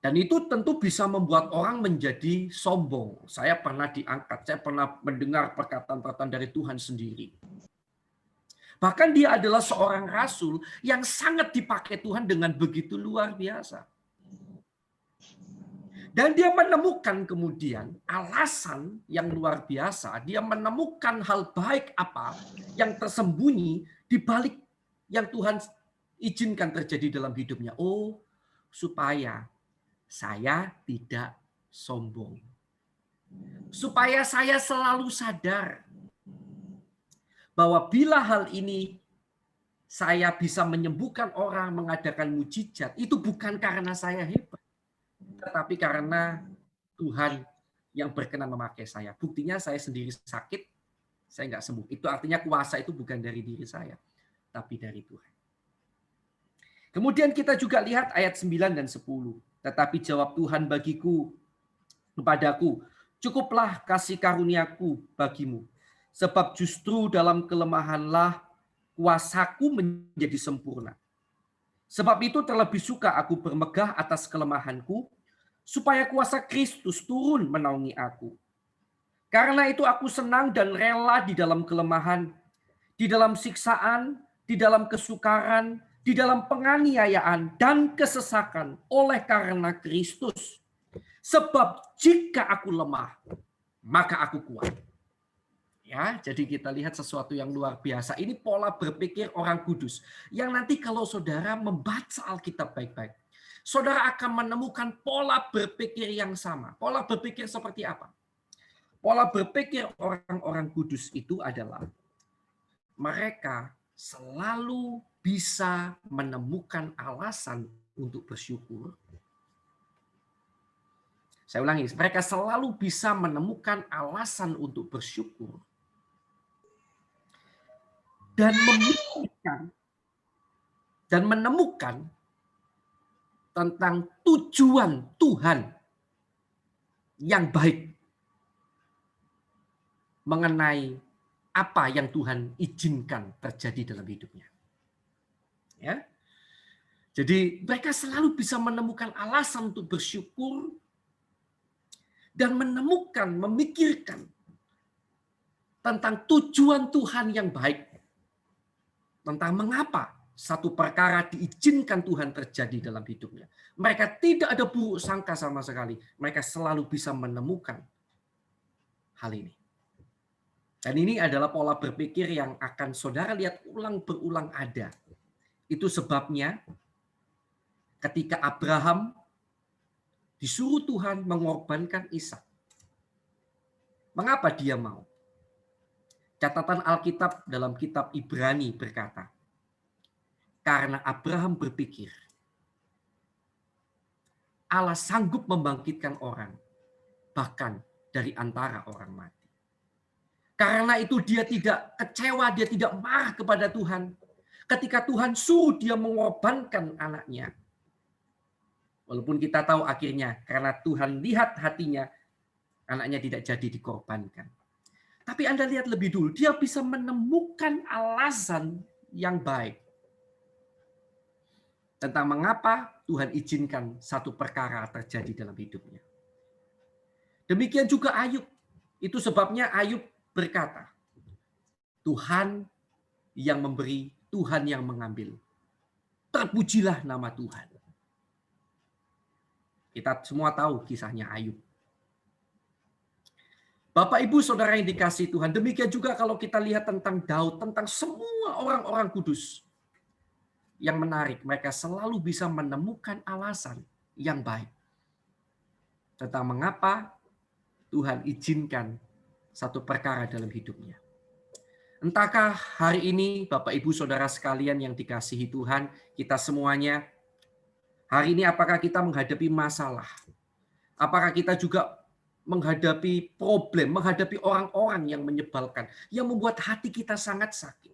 Dan itu tentu bisa membuat orang menjadi sombong. Saya pernah diangkat, saya pernah mendengar perkataan-perkataan dari Tuhan sendiri. Bahkan dia adalah seorang rasul yang sangat dipakai Tuhan dengan begitu luar biasa. Dan dia menemukan kemudian alasan yang luar biasa. Dia menemukan hal baik apa yang tersembunyi di balik yang Tuhan izinkan terjadi dalam hidupnya. Oh, supaya saya tidak sombong. Supaya saya selalu sadar bahwa bila hal ini saya bisa menyembuhkan orang, mengadakan mujizat, itu bukan karena saya hebat, tetapi karena Tuhan yang berkenan memakai saya. Buktinya saya sendiri sakit, saya nggak sembuh. Itu artinya kuasa itu bukan dari diri saya, tapi dari Tuhan. Kemudian kita juga lihat ayat 9 dan 10. Tetapi jawab Tuhan kepadaku, cukuplah kasih karuniaku bagimu, sebab justru dalam kelemahanlah kuasaku menjadi sempurna. Sebab itu terlebih suka aku bermegah atas kelemahanku, supaya kuasa Kristus turun menaungi aku. Karena itu aku senang dan rela di dalam kelemahan, di dalam siksaan, di dalam kesukaran, di dalam penganiayaan dan kesesakan oleh karena Kristus. Sebab jika aku lemah, maka aku kuat. Ya, jadi kita lihat sesuatu yang luar biasa. Ini pola berpikir orang kudus. Yang nanti kalau saudara membaca Alkitab baik-baik, saudara akan menemukan pola berpikir yang sama. Pola berpikir seperti apa? Pola berpikir orang-orang kudus itu adalah mereka selalu bisa menemukan alasan untuk bersyukur. Saya ulangi, mereka selalu bisa menemukan alasan untuk bersyukur dan memikirkan dan menemukan tentang tujuan Tuhan yang baik mengenai apa yang Tuhan izinkan terjadi dalam hidupnya. Ya. Jadi mereka selalu bisa menemukan alasan untuk bersyukur dan menemukan, memikirkan tentang tujuan Tuhan yang baik. Tentang mengapa satu perkara diizinkan Tuhan terjadi dalam hidupnya. Mereka tidak ada buruk sangka sama sekali. Mereka selalu bisa menemukan hal ini. Dan ini adalah pola berpikir yang akan saudara lihat ulang berulang ada. Itu sebabnya ketika Abraham disuruh Tuhan mengorbankan Ishak. Mengapa dia mau? Catatan Alkitab dalam kitab Ibrani berkata, karena Abraham berpikir, Allah sanggup membangkitkan orang, bahkan dari antara orang mati. Karena itu dia tidak kecewa, dia tidak marah kepada Tuhan. Ketika Tuhan suruh dia mengorbankan anaknya. Walaupun kita tahu akhirnya, karena Tuhan lihat hatinya, anaknya tidak jadi dikorbankan. Tapi Anda lihat lebih dulu, dia bisa menemukan alasan yang baik. Tentang mengapa Tuhan izinkan satu perkara terjadi dalam hidupnya. Demikian juga Ayub. Itu sebabnya Ayub berkata, Tuhan yang memberi, Tuhan yang mengambil. Terpujilah nama Tuhan. Kita semua tahu kisahnya Ayub. Bapak, Ibu, Saudara yang dikasihi Tuhan, demikian juga kalau kita lihat tentang Daud, tentang semua orang-orang kudus. Yang menarik, mereka selalu bisa menemukan alasan yang baik. Tentang mengapa Tuhan izinkan satu perkara dalam hidupnya. Entahkah hari ini, Bapak, Ibu, Saudara sekalian yang dikasihi Tuhan, kita semuanya, hari ini apakah kita menghadapi masalah? Apakah kita juga menghadapi problem, menghadapi orang-orang yang menyebalkan, yang membuat hati kita sangat sakit.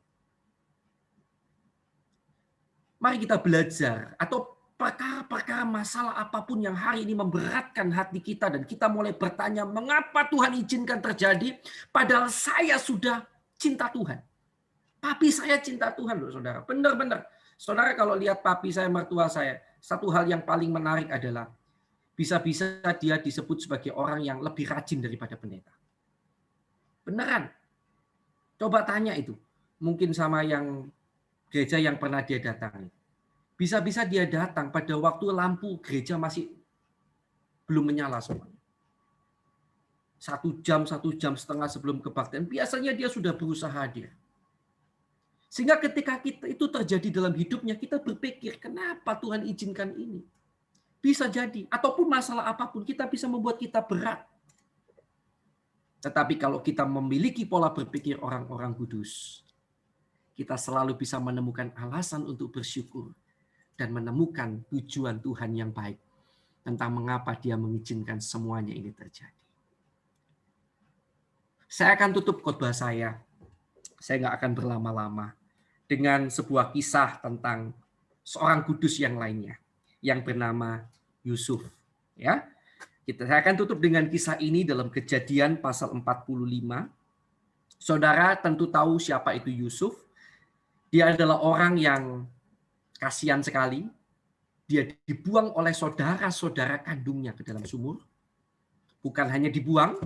Mari kita belajar, atau perkara-perkara masalah apapun yang hari ini memberatkan hati kita, dan kita mulai bertanya, mengapa Tuhan izinkan terjadi, padahal saya sudah cinta Tuhan. Papi saya cinta Tuhan loh saudara, benar-benar. Saudara kalau lihat papi saya, mertua saya, satu hal yang paling menarik adalah, bisa-bisa dia disebut sebagai orang yang lebih rajin daripada pendeta. Beneran. Coba tanya itu. Mungkin sama yang gereja yang pernah dia datangi. Bisa-bisa dia datang pada waktu lampu gereja masih belum menyala semuanya. 1 jam, 1,5 jam sebelum kebaktian. Biasanya dia sudah berusaha hadir. Sehingga ketika itu terjadi dalam hidupnya, kita berpikir, kenapa Tuhan izinkan ini? Bisa jadi, ataupun masalah apapun, kita bisa membuat kita berat. Tetapi kalau kita memiliki pola berpikir orang-orang kudus, kita selalu bisa menemukan alasan untuk bersyukur dan menemukan tujuan Tuhan yang baik tentang mengapa Dia mengizinkan semuanya ini terjadi. Saya akan tutup khotbah saya nggak akan berlama-lama, dengan sebuah kisah tentang seorang kudus yang lainnya yang bernama Yusuf. Ya, saya akan tutup dengan kisah ini dalam Kejadian pasal 45. Saudara tentu tahu siapa itu Yusuf. Dia adalah orang yang kasihan sekali. Dia dibuang oleh saudara-saudara kandungnya ke dalam sumur. Bukan hanya dibuang,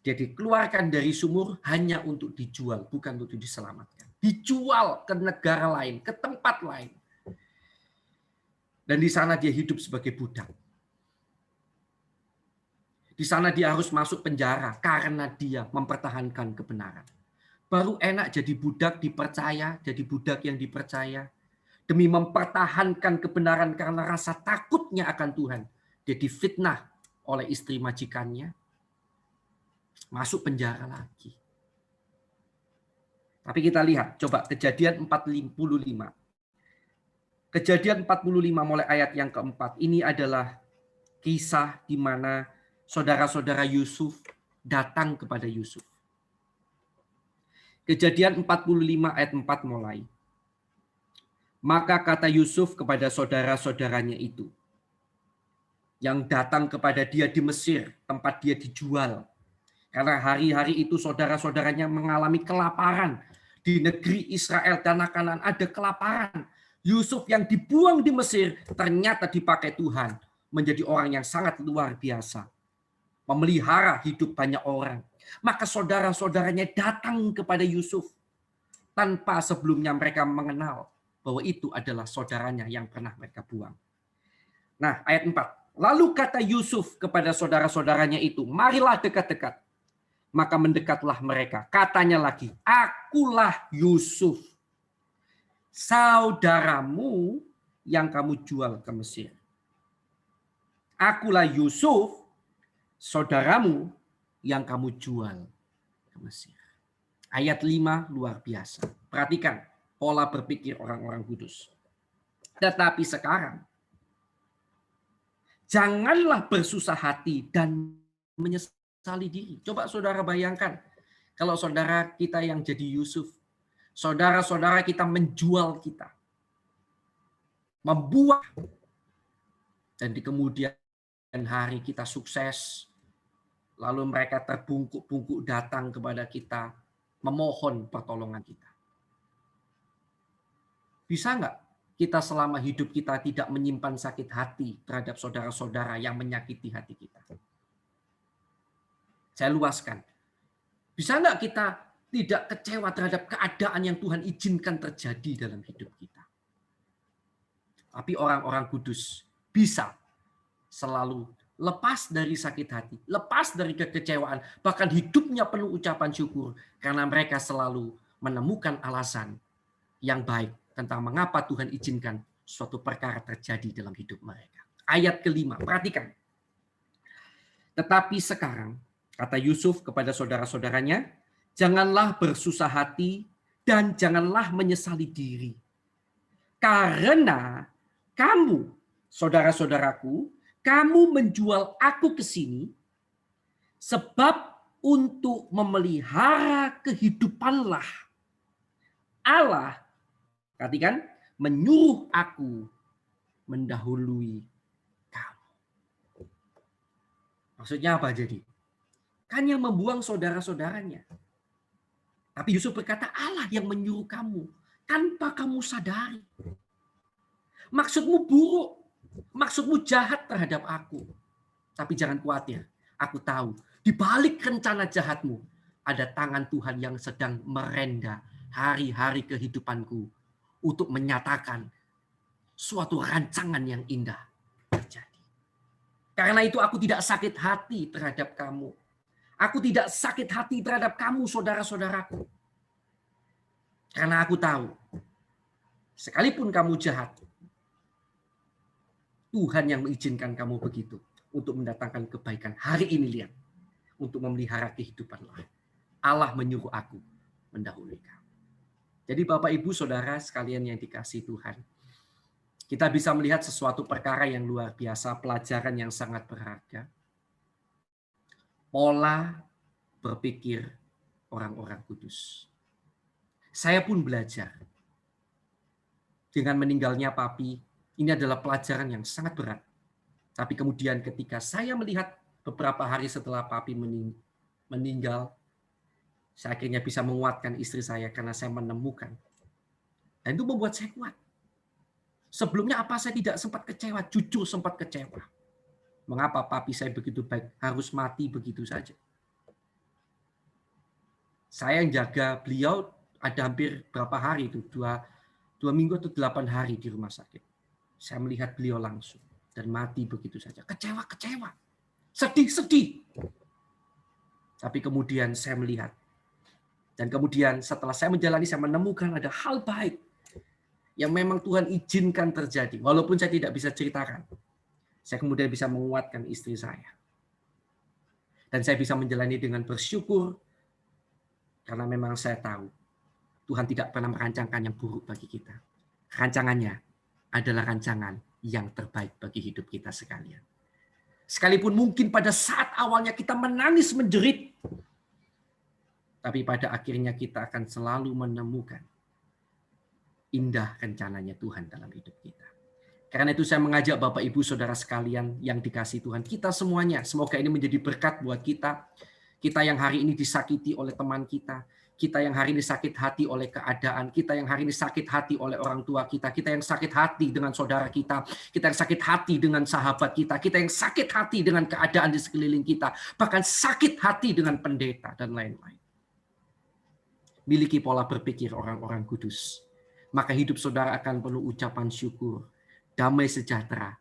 dia dikeluarkan dari sumur hanya untuk dijual, bukan untuk diselamatkan. Dijual ke negara lain, ke tempat lain. Dan di sana dia hidup sebagai budak. Di sana dia harus masuk penjara karena dia mempertahankan kebenaran. Baru enak jadi budak dipercaya, jadi budak yang dipercaya. Demi mempertahankan kebenaran karena rasa takutnya akan Tuhan. Dia difitnah oleh istri majikannya. Masuk penjara lagi. Tapi kita lihat, coba Kejadian 45. Kejadian 45 mulai ayat yang keempat. Ini adalah kisah di mana saudara-saudara Yusuf datang kepada Yusuf. Kejadian 45 ayat 4 mulai. Maka kata Yusuf kepada saudara-saudaranya itu, yang datang kepada dia di Mesir, tempat dia dijual. Karena hari-hari itu saudara-saudaranya mengalami kelaparan. Di negeri Israel dan Kanaan ada kelaparan. Yusuf yang dibuang di Mesir ternyata dipakai Tuhan menjadi orang yang sangat luar biasa. Memelihara hidup banyak orang. Maka saudara-saudaranya datang kepada Yusuf tanpa sebelumnya mereka mengenal bahwa itu adalah saudaranya yang pernah mereka buang. Nah, ayat 4. Lalu kata Yusuf kepada saudara-saudaranya itu, marilah dekat-dekat. Maka mendekatlah mereka. Katanya lagi, akulah Yusuf, saudaramu yang kamu jual ke Mesir. Akulah Yusuf, saudaramu yang kamu jual ke Mesir. Ayat 5 luar biasa. Perhatikan pola berpikir orang-orang kudus. Tetapi sekarang, janganlah bersusah hati dan menyesali diri. Coba saudara bayangkan, kalau saudara kita yang jadi Yusuf, saudara-saudara kita menjual kita, membuang, dan di kemudian hari kita sukses, lalu mereka terbungkuk-bungkuk datang kepada kita, memohon pertolongan kita. Bisa nggak kita selama hidup kita tidak menyimpan sakit hati terhadap saudara-saudara yang menyakiti hati kita? Saya luaskan. Bisa nggak kita tidak kecewa terhadap keadaan yang Tuhan izinkan terjadi dalam hidup kita? Tapi orang-orang kudus bisa selalu lepas dari sakit hati, lepas dari kekecewaan, bahkan hidupnya penuh ucapan syukur karena mereka selalu menemukan alasan yang baik tentang mengapa Tuhan izinkan suatu perkara terjadi dalam hidup mereka. Ayat kelima, perhatikan. Tetapi sekarang, kata Yusuf kepada saudara-saudaranya, janganlah bersusah hati dan janganlah menyesali diri. Karena kamu, saudara-saudaraku, kamu menjual aku ke sini sebab untuk memelihara kehidupanlah Allah, perhatikan, menyuruh aku mendahului kamu. Maksudnya apa jadi? Kan yang membuang saudara-saudaranya. Tapi Yusuf berkata, Allah yang menyuruh kamu tanpa kamu sadari. Maksudmu buruk, maksudmu jahat terhadap aku. Tapi jangan khawatir, aku tahu di balik rencana jahatmu ada tangan Tuhan yang sedang merenda hari-hari kehidupanku untuk menyatakan suatu rancangan yang indah terjadi. Karena itu aku tidak sakit hati terhadap kamu. Aku tidak sakit hati terhadap kamu, saudara-saudaraku. Karena aku tahu, sekalipun kamu jahat, Tuhan yang mengizinkan kamu begitu untuk mendatangkan kebaikan. Hari ini lihat, untuk memelihara kehidupan lain. Allah menyuruh aku mendahului kami. Jadi Bapak, Ibu, Saudara sekalian yang dikasihi Tuhan, kita bisa melihat sesuatu perkara yang luar biasa, pelajaran yang sangat berharga. Pola berpikir orang-orang kudus. Saya pun belajar. Dengan meninggalnya Papi, ini adalah pelajaran yang sangat berat. Tapi kemudian ketika saya melihat beberapa hari setelah Papi meninggal, saya akhirnya bisa menguatkan istri saya karena saya menemukan. Dan itu membuat saya kuat. Sebelumnya apa saya tidak sempat kecewa, jujur sempat kecewa. Mengapa Papi saya begitu baik harus mati begitu saja? Saya yang jaga beliau ada hampir berapa hari itu, dua minggu atau 8 hari di rumah sakit. Saya melihat beliau langsung dan mati begitu saja. Kecewa, sedih. Tapi kemudian saya melihat. Dan kemudian setelah saya menjalani, saya menemukan ada hal baik yang memang Tuhan izinkan terjadi. Walaupun saya tidak bisa ceritakan. Saya kemudian bisa menguatkan istri saya. Dan saya bisa menjalani dengan bersyukur. Karena memang saya tahu Tuhan tidak pernah merancangkan yang buruk bagi kita. Rancangannya adalah rancangan yang terbaik bagi hidup kita sekalian. Sekalipun mungkin pada saat awalnya kita menangis menjerit, tapi pada akhirnya kita akan selalu menemukan indah rencananya Tuhan dalam hidup kita. Karena itu saya mengajak Bapak, Ibu, Saudara sekalian yang dikasihi Tuhan, kita semuanya, semoga ini menjadi berkat buat kita. Kita yang hari ini disakiti oleh teman kita, kita yang hari ini sakit hati oleh keadaan, kita yang hari ini sakit hati oleh orang tua kita, kita yang sakit hati dengan saudara kita yang sakit hati dengan sahabat kita yang sakit hati dengan keadaan di sekeliling kita, bahkan sakit hati dengan pendeta dan lain-lain. Miliki pola berpikir orang-orang kudus. Maka hidup saudara akan penuh ucapan syukur, damai sejahtera,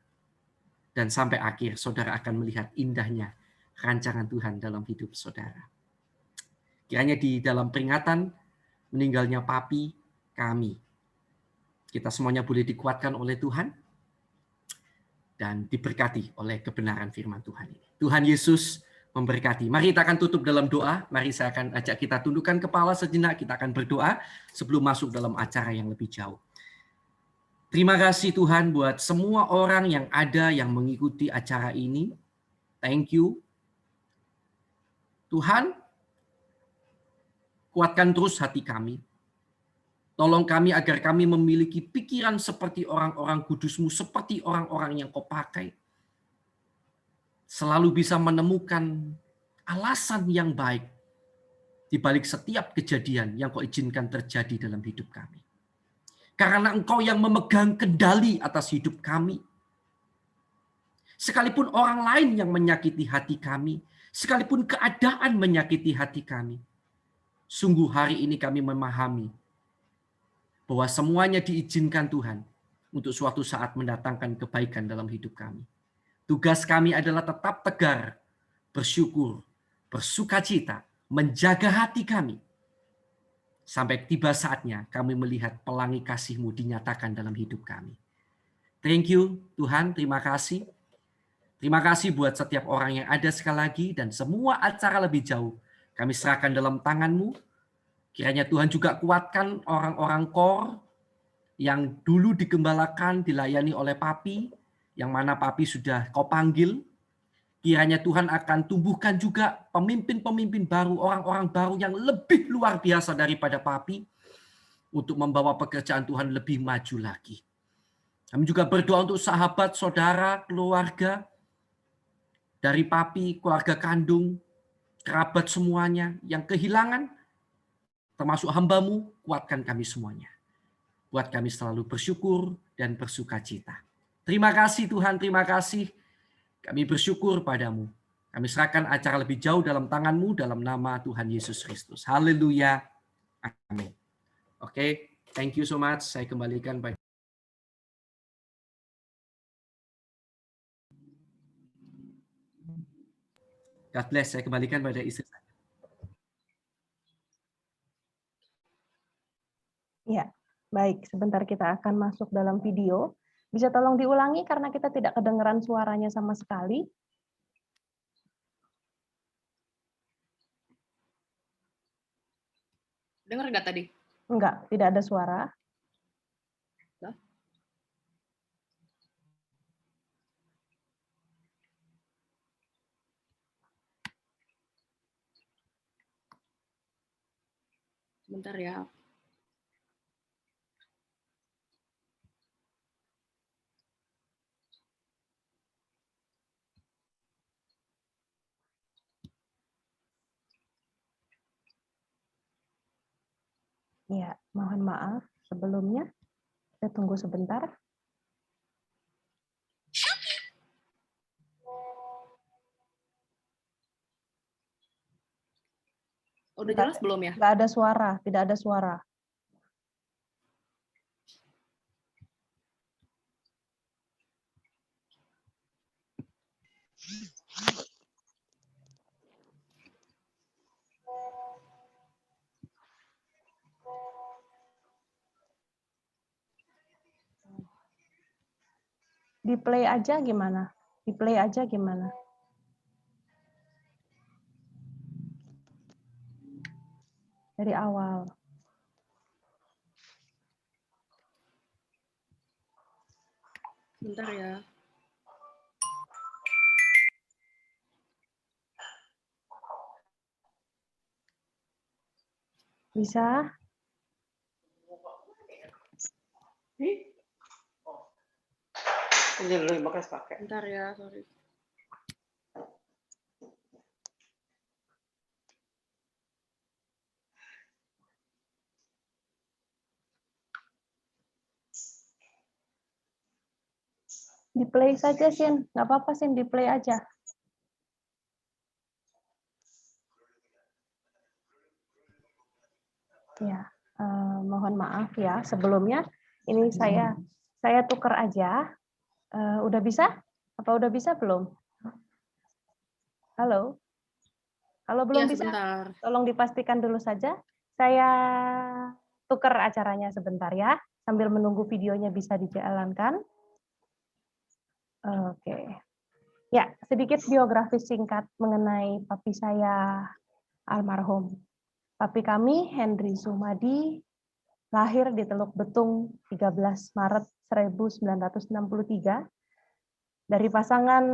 dan sampai akhir saudara akan melihat indahnya rancangan Tuhan dalam hidup saudara. Kiranya di dalam peringatan meninggalnya Papi kami, kita semuanya boleh dikuatkan oleh Tuhan dan diberkati oleh kebenaran firman Tuhan ini. Tuhan Yesus memberkati. Mari kita akan tutup dalam doa. Mari saya akan ajak kita tundukkan kepala sejenak. Kita akan berdoa sebelum masuk dalam acara yang lebih jauh. Terima kasih Tuhan buat semua orang yang ada yang mengikuti acara ini. Thank you. Tuhan, kuatkan terus hati kami. Tolong kami agar kami memiliki pikiran seperti orang-orang kudus-Mu, seperti orang-orang yang Kau pakai. Selalu bisa menemukan alasan yang baik di balik setiap kejadian yang Kau izinkan terjadi dalam hidup kami. Karena Engkau yang memegang kendali atas hidup kami. Sekalipun orang lain yang menyakiti hati kami, sekalipun keadaan menyakiti hati kami, sungguh hari ini kami memahami bahwa semuanya diizinkan Tuhan untuk suatu saat mendatangkan kebaikan dalam hidup kami. Tugas kami adalah tetap tegar, bersyukur, bersukacita, menjaga hati kami. Sampai tiba saatnya kami melihat pelangi kasih-Mu dinyatakan dalam hidup kami. Thank you Tuhan, terima kasih. Terima kasih buat setiap orang yang ada sekali lagi dan semua acara lebih jauh. Kami serahkan dalam tangan-Mu. Kiranya Tuhan juga kuatkan orang-orang core yang dulu digembalakan, dilayani oleh Papi, yang mana Papi sudah Kau panggil. Kiranya Tuhan akan tumbuhkan juga pemimpin-pemimpin baru, orang-orang baru yang lebih luar biasa daripada Papi untuk membawa pekerjaan Tuhan lebih maju lagi. Kami juga berdoa untuk sahabat, saudara, keluarga dari Papi, keluarga kandung, kerabat semuanya yang kehilangan, termasuk hamba-Mu, kuatkan kami semuanya. Buat kami selalu bersyukur dan bersukacita. Terima kasih Tuhan, terima kasih. Kami bersyukur padamu. Kami serahkan acara lebih jauh dalam tangan-Mu dalam nama Tuhan Yesus Kristus. Haleluya. Amin. Oke, thank you so much. Saya kembalikan pada God bless. Saya kembalikan pada istri saya. Ya, baik. Sebentar kita akan masuk dalam video. Bisa tolong diulangi karena kita tidak kedengeran suaranya sama sekali. Dengar nggak tadi? Enggak, tidak ada suara. Lah? Sebentar ya. Ya, mohon maaf sebelumnya. Saya tunggu sebentar. Udah jelas belum ya? Enggak ada suara, tidak ada suara. Di play aja gimana? Di play aja gimana? Dari awal. Sebentar ya. Bisa? Sebentar ya, sorry. Di play saja, Sin. Nggak apa-apa, Sin. Di play aja. Ya, mohon maaf ya. Sebelumnya, ini saya tukar aja. Udah bisa? Apa udah bisa belum? Halo? Kalau belum Iya, bisa, sebentar. tolong dipastikan dulu saja. Saya tukar acaranya sebentar ya, sambil menunggu videonya bisa dijalankan. Oke. Ya, sedikit biografi singkat mengenai papi saya almarhum. Papi kami, Henry Sumadi, lahir di Teluk Betung 13 Maret 1963 dari pasangan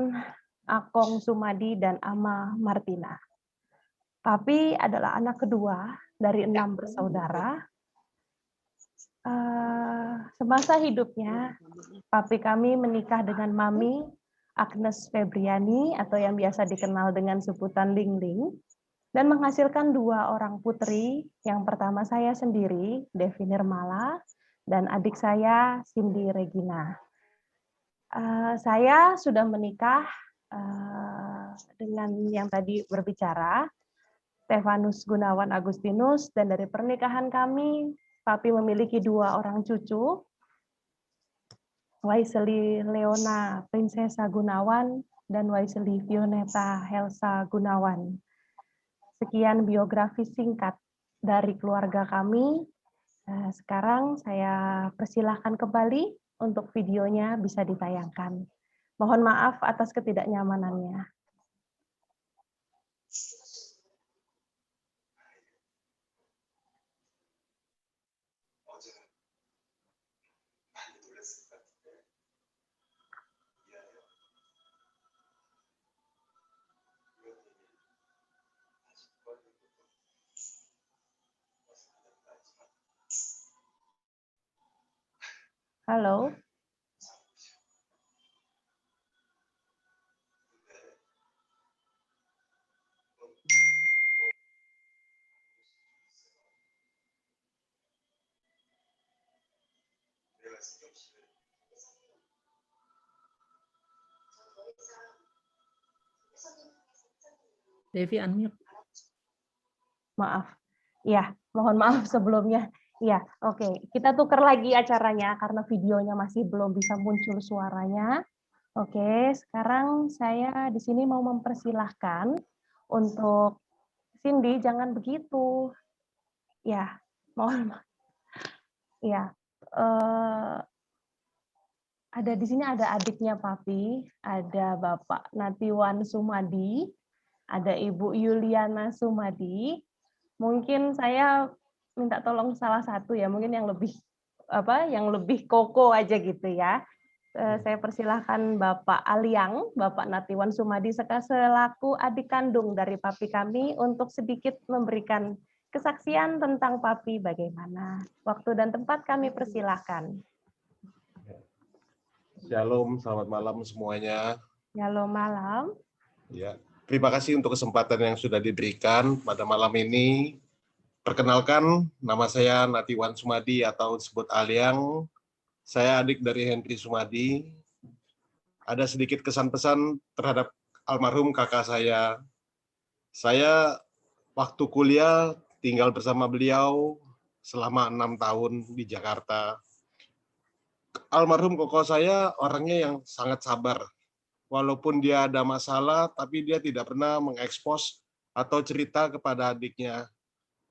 Akong Sumadi dan Ama Martina. Papi adalah anak kedua dari 6 bersaudara. Semasa hidupnya, papi kami menikah dengan Mami Agnes Febriani atau yang biasa dikenal dengan sebutan Ling Ling, dan menghasilkan 2 orang putri. Yang pertama saya sendiri, Devi Nirmala, dan adik saya, Cindy Regina. Saya sudah menikah dengan yang tadi berbicara, Stefanus Gunawan Agustinus, dan dari pernikahan kami, papi memiliki 2 orang cucu, Waiseli Leona Prinsesa Gunawan dan Waiseli Vioneta Helsa Gunawan. Sekian biografi singkat dari keluarga kami. Sekarang saya persilahkan kembali untuk videonya bisa ditayangkan. Mohon maaf atas ketidaknyamanannya. Halo. Devi unmute. Maaf. Ya, mohon maaf sebelumnya. Ya, oke. Kita tukar lagi acaranya karena videonya masih belum bisa muncul suaranya. Oke, sekarang saya di sini mau mempersilahkan untuk Cindy, jangan begitu. Ya, mohon maaf. Ya, ada di sini ada adiknya Papi, ada Bapak Natiwan Sumadi, ada Ibu Yuliana Sumadi. Mungkin saya minta tolong salah satu ya, mungkin yang lebih koko aja gitu ya. Saya persilahkan Bapak Aliang, Bapak Natiwan Sumadi selaku adik kandung dari papi kami untuk sedikit memberikan kesaksian tentang papi bagaimana. Waktu dan tempat kami persilahkan. Shalom, selamat malam semuanya. Shalom malam. Ya, terima kasih untuk kesempatan yang sudah diberikan pada malam ini. Perkenalkan, nama saya Natiwan Sumadi atau disebut Aliang. Saya adik dari Henry Sumadi. Ada sedikit kesan-pesan terhadap almarhum kakak saya. Saya waktu kuliah tinggal bersama beliau selama 6 tahun di Jakarta. Almarhum koko saya orangnya yang sangat sabar. Walaupun dia ada masalah, tapi dia tidak pernah mengekspos atau cerita kepada adiknya.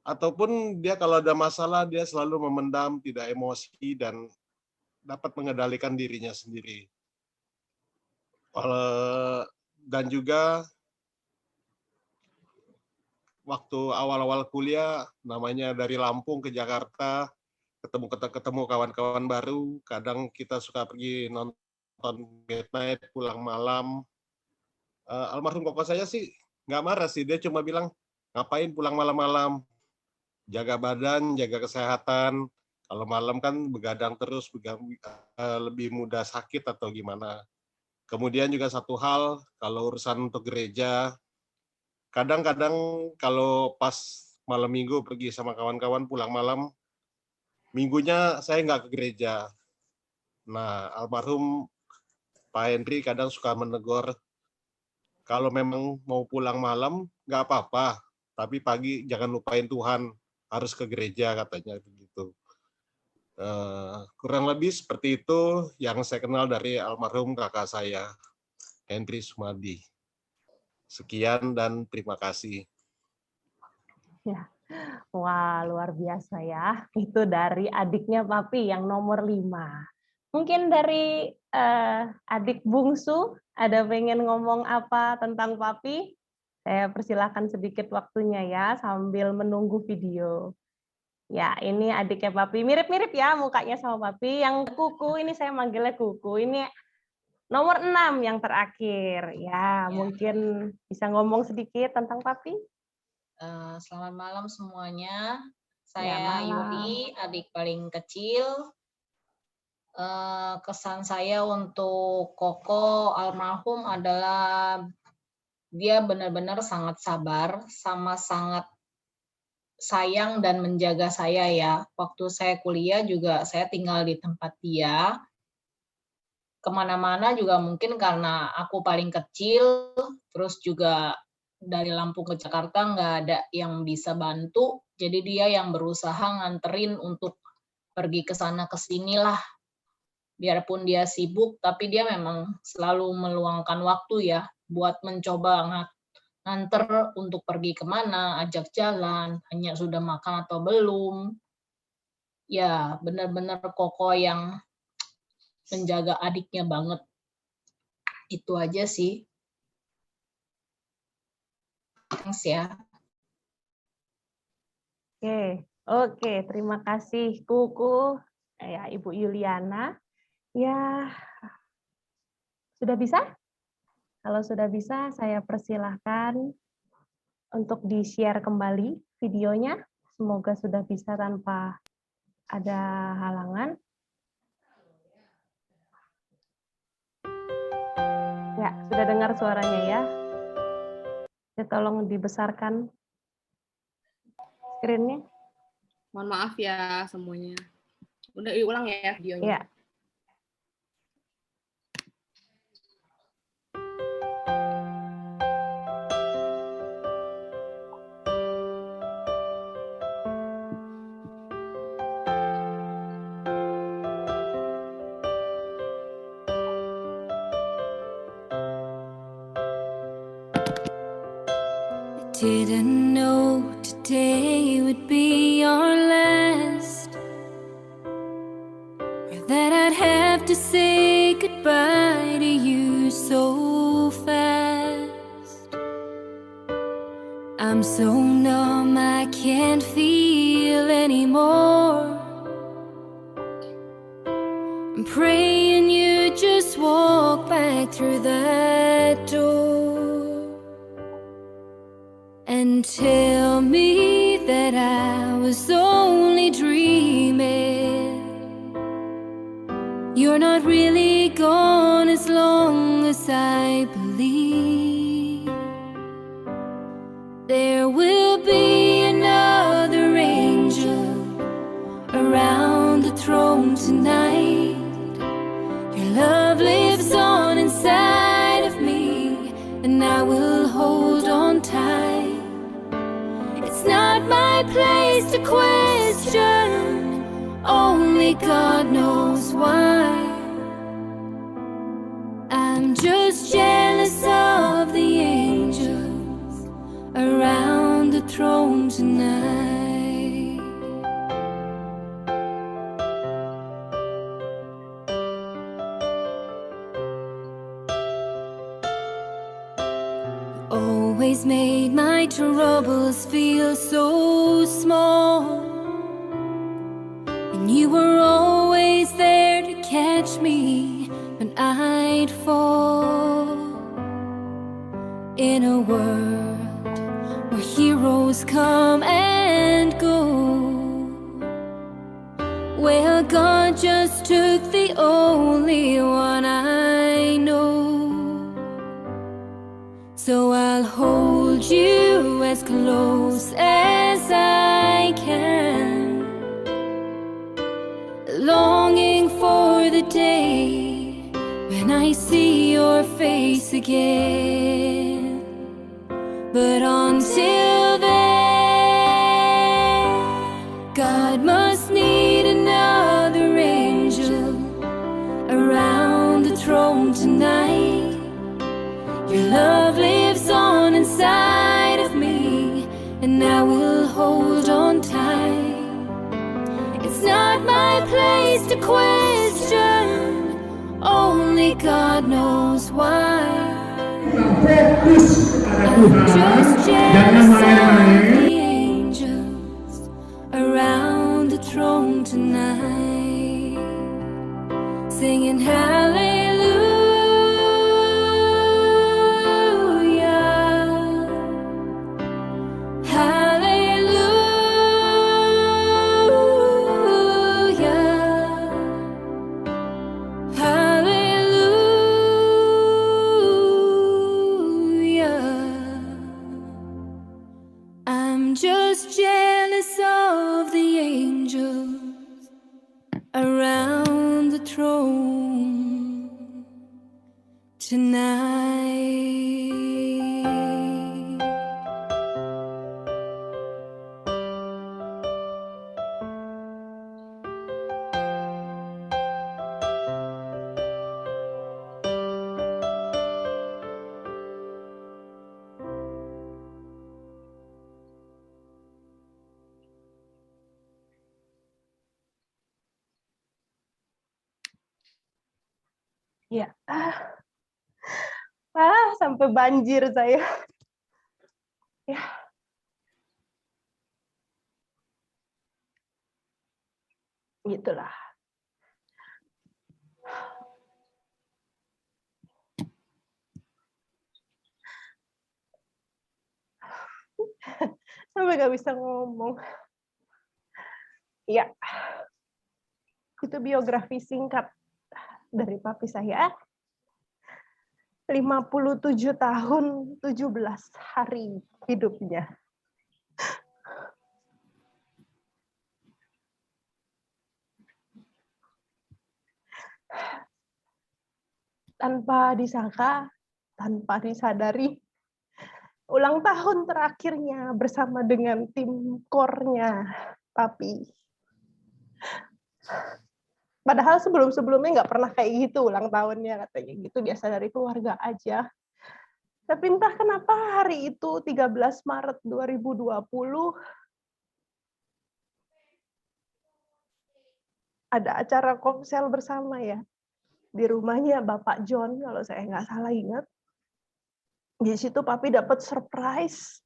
Ataupun dia kalau ada masalah, dia selalu memendam, tidak emosi, dan dapat mengendalikan dirinya sendiri. Dan juga waktu awal-awal kuliah, namanya dari Lampung ke Jakarta, ketemu kawan-kawan baru, kadang kita suka pergi nonton midnight, pulang malam. Almarhum koko saya sih nggak marah sih, dia cuma bilang, ngapain pulang malam-malam, jaga badan, jaga kesehatan, kalau malam kan begadang terus, lebih mudah sakit atau gimana. Kemudian juga satu hal, kalau urusan untuk gereja, kadang-kadang kalau pas malam minggu pergi sama kawan-kawan pulang malam, minggunya saya nggak ke gereja. Nah, almarhum Pak Henry kadang suka menegur, kalau memang mau pulang malam, nggak apa-apa, tapi pagi jangan lupain Tuhan, harus ke gereja katanya begitu. Kurang lebih seperti itu yang saya kenal dari almarhum kakak saya, Henry Sumadi. Sekian dan terima kasih. Ya. Wah, luar biasa ya. Itu dari adiknya papi yang nomor 5. Mungkin dari adik bungsu, ada pengen ngomong apa tentang papi? Saya persilahkan sedikit waktunya ya, sambil menunggu video. Ya, ini adiknya papi. Mirip-mirip ya mukanya sama papi. Yang kuku, ini saya manggilnya kuku. Ini nomor 6 yang terakhir. Ya, mungkin bisa ngomong sedikit tentang papi? Selamat malam semuanya. Saya malam. Yuli, adik paling kecil. Kesan saya untuk Koko almarhum adalah dia benar-benar sangat sabar, sama sangat sayang dan menjaga saya ya. Waktu saya kuliah juga saya tinggal di tempat dia. Kemana-mana juga mungkin karena aku paling kecil, terus juga dari Lampung ke Jakarta nggak ada yang bisa bantu, jadi dia yang berusaha nganterin untuk pergi ke sana ke sini lah. Biarpun dia sibuk, tapi dia memang selalu meluangkan waktu ya buat mencoba nganter untuk pergi kemana, ajak jalan, hanya sudah makan atau belum. Ya, benar-benar Koko yang menjaga adiknya banget. Itu aja sih. Thanks ya. Oke, terima kasih Kuku, ya Ibu Yuliana. Ya, sudah bisa? Kalau sudah bisa, saya persilahkan untuk di-share kembali videonya. Semoga sudah bisa tanpa ada halangan. Ya, sudah dengar suaranya ya. Ya, tolong dibesarkan screen-nya. Mohon maaf ya semuanya. Udah diulang ya videonya. Ya. Didn't know today would be our last, or that I'd have to say goodbye to you so fast. I I'm so numb I can't feel anymore. I'm praying you just walk back through that door and tell me that I was only dreaming. You're not really gone as long as I believe. There will be another angel around the throne tonight. Your love lives on inside of me, and I will hold on tight. It's not my place to question, only God knows why. I'm just jealous of the angels around the throne tonight. Always made my troubles feel so small, and you were always there to catch me when I'd fall. In a world where heroes come and go, well, God just took the only one I know. So I'll hold you as close as I can, longing for the day when I see your face again. But until then, God must need another angel around the throne tonight. Your love lives on inside of me, and I will hold on tight. It's not my place to question, only God knows why. I'm just jealous of the angels around the throne tonight, singing hallelujah. I'm just jealous of the angels around the throne tonight. Ya, sampai banjir saya. Ya. Gitulah. Sampai gak bisa ngomong. Ya, itu biografi singkat dari papi saya. 57 tahun, 17 hari hidupnya. Tanpa disangka, tanpa disadari, ulang tahun terakhirnya bersama dengan tim core-nya papi. Padahal sebelum-sebelumnya nggak pernah kayak gitu ulang tahunnya, katanya gitu, biasa dari keluarga aja. Tapi entah kenapa hari itu 13 Maret 2020 ada acara komsel bersama ya di rumahnya Bapak John kalau saya nggak salah ingat. Di situ papi dapat surprise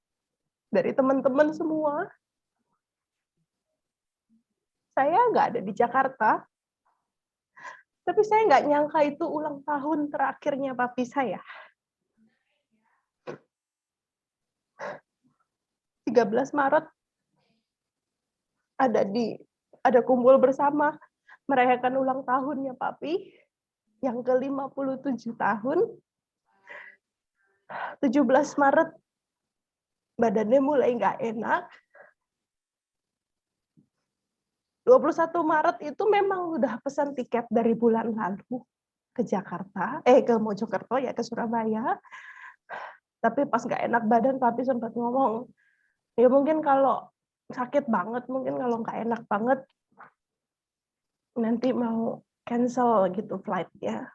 dari teman-teman semua. Saya nggak ada di Jakarta, tapi saya nggak nyangka itu ulang tahun terakhirnya papi saya. 13 Maret ada kumpul bersama merayakan ulang tahunnya papi yang ke-57 tahun. 17 Maret badannya mulai nggak enak. 21 Maret itu memang udah pesan tiket dari bulan lalu ke Jakarta, ke Mojokerto ya, ke Surabaya. Tapi pas nggak enak badan, papi sempat ngomong, ya mungkin kalau sakit banget, mungkin kalau nggak enak banget, nanti mau cancel gitu flight-nya.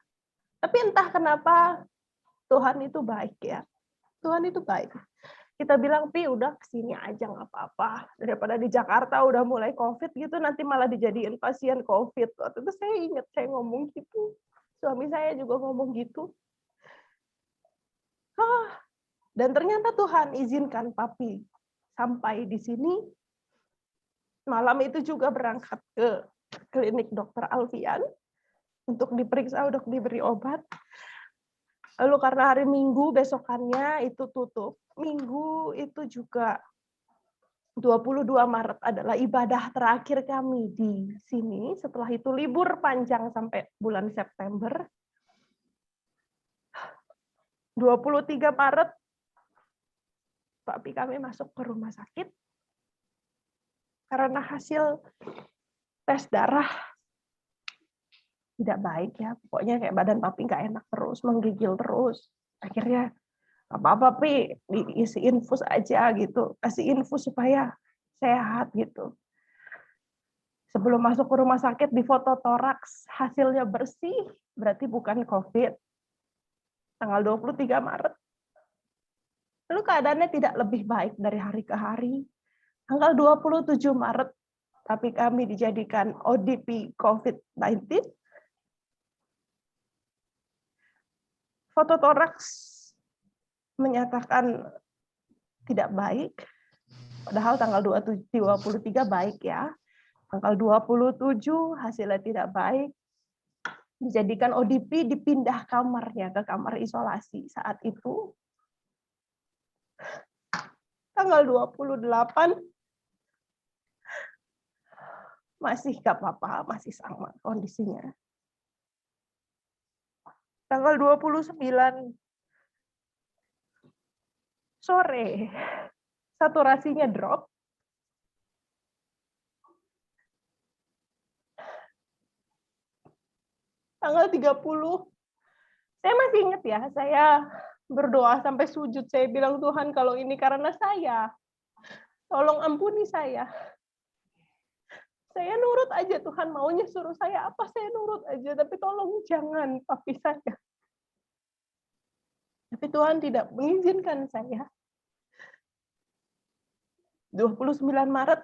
Tapi entah kenapa Tuhan itu baik ya. Tuhan itu baik. Kita bilang, Pi udah kesini aja nggak apa-apa. Daripada di Jakarta udah mulai COVID gitu, nanti malah dijadiin pasien COVID. Waktu itu saya ingat saya ngomong gitu. Suami saya juga ngomong gitu. Dan ternyata Tuhan izinkan papi sampai di sini. Malam itu juga berangkat ke klinik Dr. Alfian untuk diperiksa, untuk diberi obat. Lalu karena hari Minggu besokannya itu tutup. Minggu itu juga 22 Maret adalah ibadah terakhir kami di sini. Setelah itu libur panjang sampai bulan September. 23 Maret papi kami masuk ke rumah sakit karena hasil tes darah tidak baik ya. Pokoknya kayak badan papi nggak enak terus, menggigil terus. Akhirnya apa-apa Pi, diisi infus aja gitu. Kasih infus supaya sehat gitu. Sebelum masuk ke rumah sakit di foto toraks, hasilnya bersih, berarti bukan COVID. Tanggal 23 Maret. Lalu keadaannya tidak lebih baik dari hari ke hari. Tanggal 27 Maret, tapi kami dijadikan ODP COVID-19. Foto toraks menyatakan tidak baik, padahal tanggal 23 baik ya. Tanggal 27 hasilnya tidak baik, dijadikan ODP, dipindah kamarnya ke kamar isolasi saat itu. Tanggal 28 masih nggak apa-apa, masih sama kondisinya. Tanggal 29 sore, saturasinya drop. Tanggal 30, saya masih ingat ya, saya berdoa sampai sujud, saya bilang, Tuhan kalau ini karena saya, tolong ampuni saya. Saya nurut aja, Tuhan maunya suruh saya apa, saya nurut aja, tapi tolong jangan papi saya. Tapi Tuhan tidak mengizinkan saya. 29 Maret,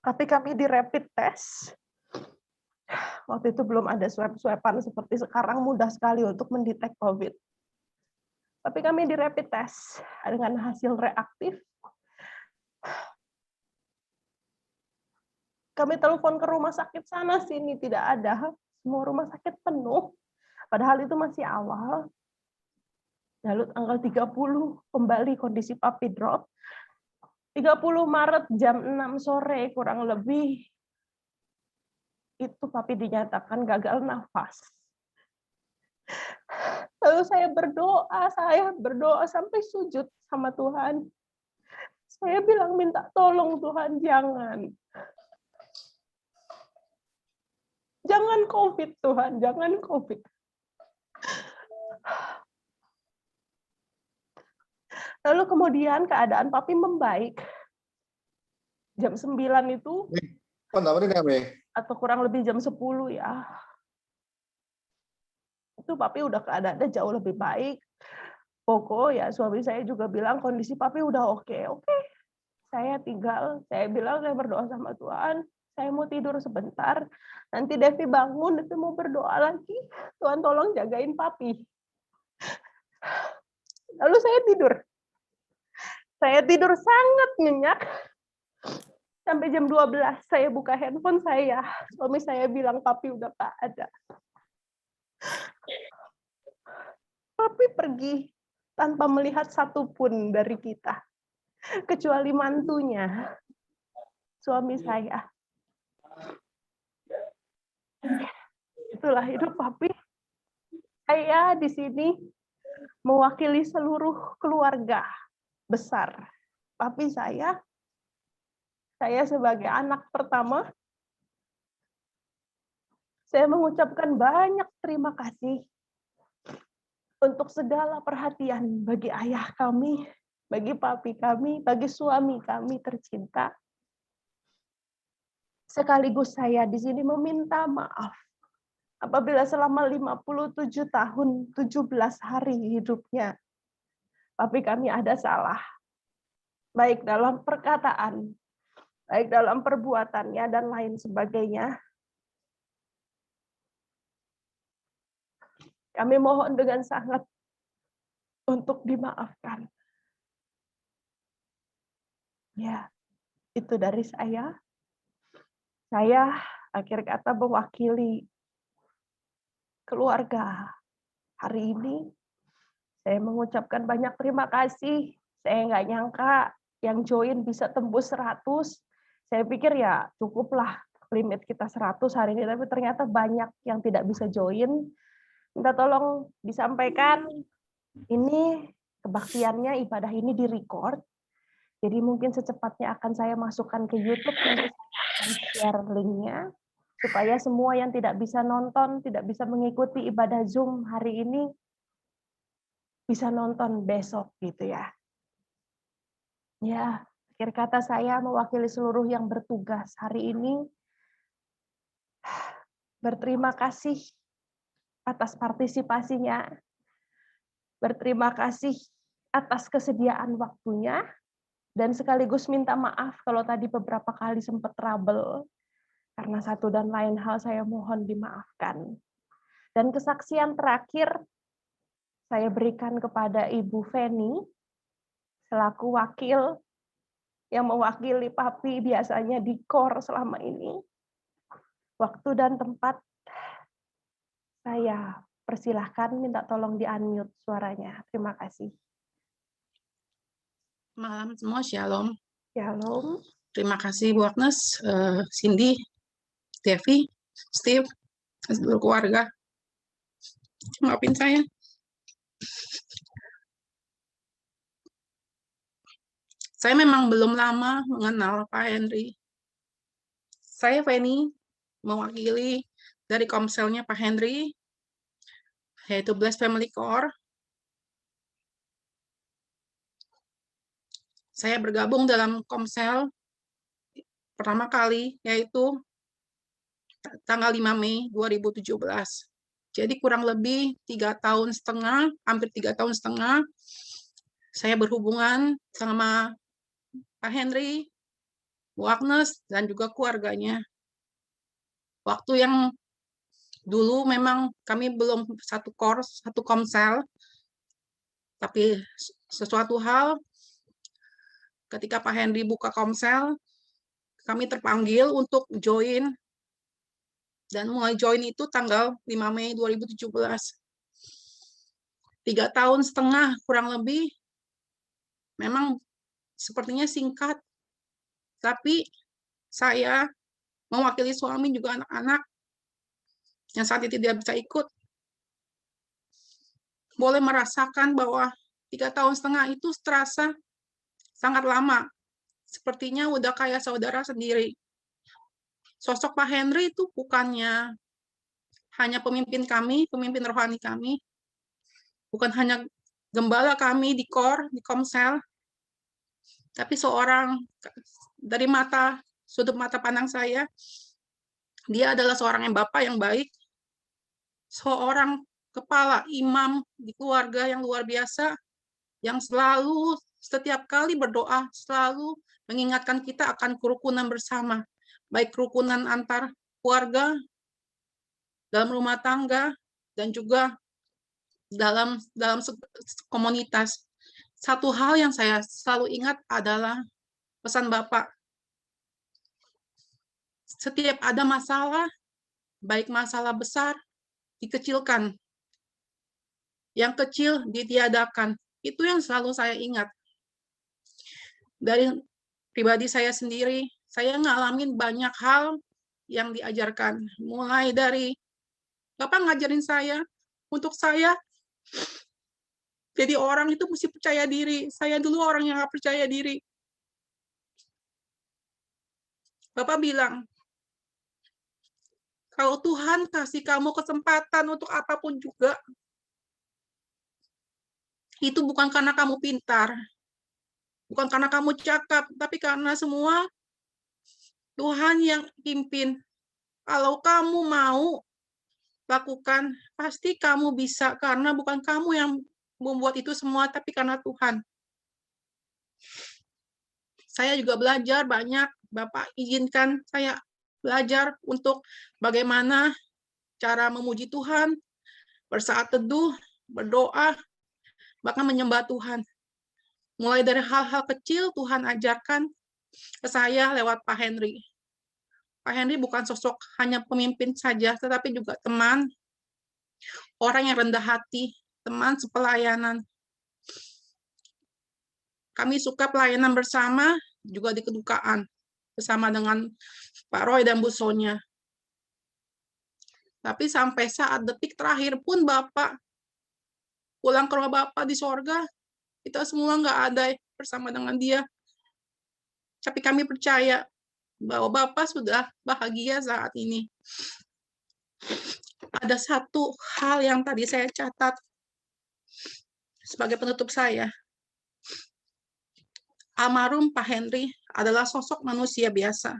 tapi kami di rapid test. Waktu itu belum ada swab-swaban seperti sekarang, mudah sekali untuk mendetek COVID. Tapi kami di rapid test dengan hasil reaktif. Kami telepon ke rumah sakit sana sini tidak ada, semua rumah sakit penuh. Padahal itu masih awal. Lalu tanggal 30 kembali kondisi papi drop. 30 Maret jam 6 sore kurang lebih itu papi dinyatakan gagal nafas. Lalu saya berdoa sampai sujud sama Tuhan. Saya bilang minta tolong Tuhan jangan. Jangan COVID Tuhan, jangan COVID. Lalu kemudian keadaan papi membaik. Jam 9 itu, atau kurang lebih jam 10 ya. Itu papi udah keadaannya jauh lebih baik. Pokok ya suami saya juga bilang kondisi papi udah oke. Saya bilang saya berdoa sama Tuhan. Saya mau tidur sebentar. Nanti Devi bangun, Devi mau berdoa lagi. Tuhan tolong jagain papi. Lalu saya tidur. Saya tidur sangat nyenyak. Sampai jam 12 saya buka handphone saya. Suami saya bilang, papi udah gak ada. Papi pergi tanpa melihat satupun dari kita. Kecuali mantunya, suami saya. Itulah hidup papi. Saya di sini mewakili seluruh keluarga besar. Papi saya sebagai anak pertama, saya mengucapkan banyak terima kasih untuk segala perhatian bagi ayah kami, bagi papi kami, bagi suami kami tercinta. Sekaligus saya di sini meminta maaf apabila selama 57 tahun, 17 hari hidupnya, papi kami ada salah. Baik dalam perkataan, baik dalam perbuatannya, dan lain sebagainya. Kami mohon dengan sangat untuk dimaafkan. Ya, itu dari saya. Saya akhir kata mewakili keluarga. Hari ini saya mengucapkan banyak terima kasih. Saya nggak nyangka yang join bisa tembus 100. Saya pikir ya cukuplah limit kita 100 hari ini, tapi ternyata banyak yang tidak bisa join. Minta tolong disampaikan, ini kebaktiannya, ibadah ini direcord. Jadi mungkin secepatnya akan saya masukkan ke YouTube, nanti saya akan share linknya, supaya semua yang tidak bisa nonton, tidak bisa mengikuti ibadah Zoom hari ini, bisa nonton besok gitu ya. Ya, akhir kata saya mewakili seluruh yang bertugas hari ini, berterima kasih atas partisipasinya, berterima kasih atas kesediaan waktunya, dan sekaligus minta maaf kalau tadi beberapa kali sempat trouble, karena satu dan lain hal saya mohon dimaafkan. Dan kesaksian terakhir saya berikan kepada Ibu Feni, selaku wakil yang mewakili papi biasanya di KOR selama ini. Waktu dan tempat saya persilahkan, minta tolong di-unmute suaranya. Terima kasih. Malam semua, Shalom. Shalom. Terima kasih Bu Agnes, Cindy, Devi, Steve, dan seluruh keluarga. Maafin saya. Saya memang belum lama mengenal Pak Henry. Saya Feni, mewakili dari komselnya Pak Henry, yaitu Blessed Family Core. Saya bergabung dalam komsel pertama kali, yaitu tanggal 5 Mei 2017. Jadi kurang lebih 3 tahun setengah, hampir 3 tahun setengah, saya berhubungan sama Pak Henry, Bu Agnes, dan juga keluarganya. Waktu yang dulu memang kami belum satu course, satu komsel, tapi sesuatu hal ketika Pak Henry buka komsel, kami terpanggil untuk join, dan mulai join itu tanggal 5 Mei 2017. 3 tahun setengah kurang lebih, memang sepertinya singkat, tapi saya mewakili suami juga anak-anak yang saat itu tidak bisa ikut, boleh merasakan bahwa 3 tahun setengah itu terasa sangat lama. Sepertinya udah kayak saudara sendiri. Sosok Pak Henry itu bukannya hanya pemimpin kami, pemimpin rohani kami, bukan hanya gembala kami di KOR, di komsel, tapi seorang dari sudut mata pandang saya, dia adalah seorang yang bapak yang baik, seorang kepala imam di keluarga yang luar biasa, yang selalu setiap kali berdoa, selalu mengingatkan kita akan kerukunan bersama, baik kerukunan antar keluarga, dalam rumah tangga, dan juga dalam komunitas. Satu hal yang saya selalu ingat adalah pesan Bapak. Setiap ada masalah, baik masalah besar, dikecilkan. Yang kecil ditiadakan. Itu yang selalu saya ingat. Dari pribadi saya sendiri, saya ngalamin banyak hal yang diajarkan. Mulai dari Bapak ngajarin saya, untuk saya jadi orang itu mesti percaya diri. Saya dulu orang yang nggak percaya diri. Bapak bilang, kalau Tuhan kasih kamu kesempatan untuk apapun juga, itu bukan karena kamu pintar, bukan karena kamu cakap, tapi karena semua Tuhan yang pimpin. Kalau kamu mau lakukan, pasti kamu bisa, karena bukan kamu yang membuat itu semua, tapi karena Tuhan. Saya juga belajar banyak, Bapak izinkan saya belajar untuk bagaimana cara memuji Tuhan, bersaat teduh, berdoa, bahkan menyembah Tuhan. Mulai dari hal-hal kecil Tuhan ajarkan ke saya lewat Pak Henry. Pak Henry bukan sosok hanya pemimpin saja, tetapi juga teman, orang yang rendah hati, teman sepelayanan. Kami suka pelayanan bersama, juga di kedukaan, bersama dengan Pak Roy dan Bu Sonya. Tapi sampai saat detik terakhir pun Bapak pulang ke rumah Bapak di sorga, kita semua nggak ada bersama dengan dia. Tapi kami percaya bahwa Bapak sudah bahagia saat ini. Ada satu hal yang tadi saya catat sebagai penutup saya. Almarhum Pak Henry adalah sosok manusia biasa.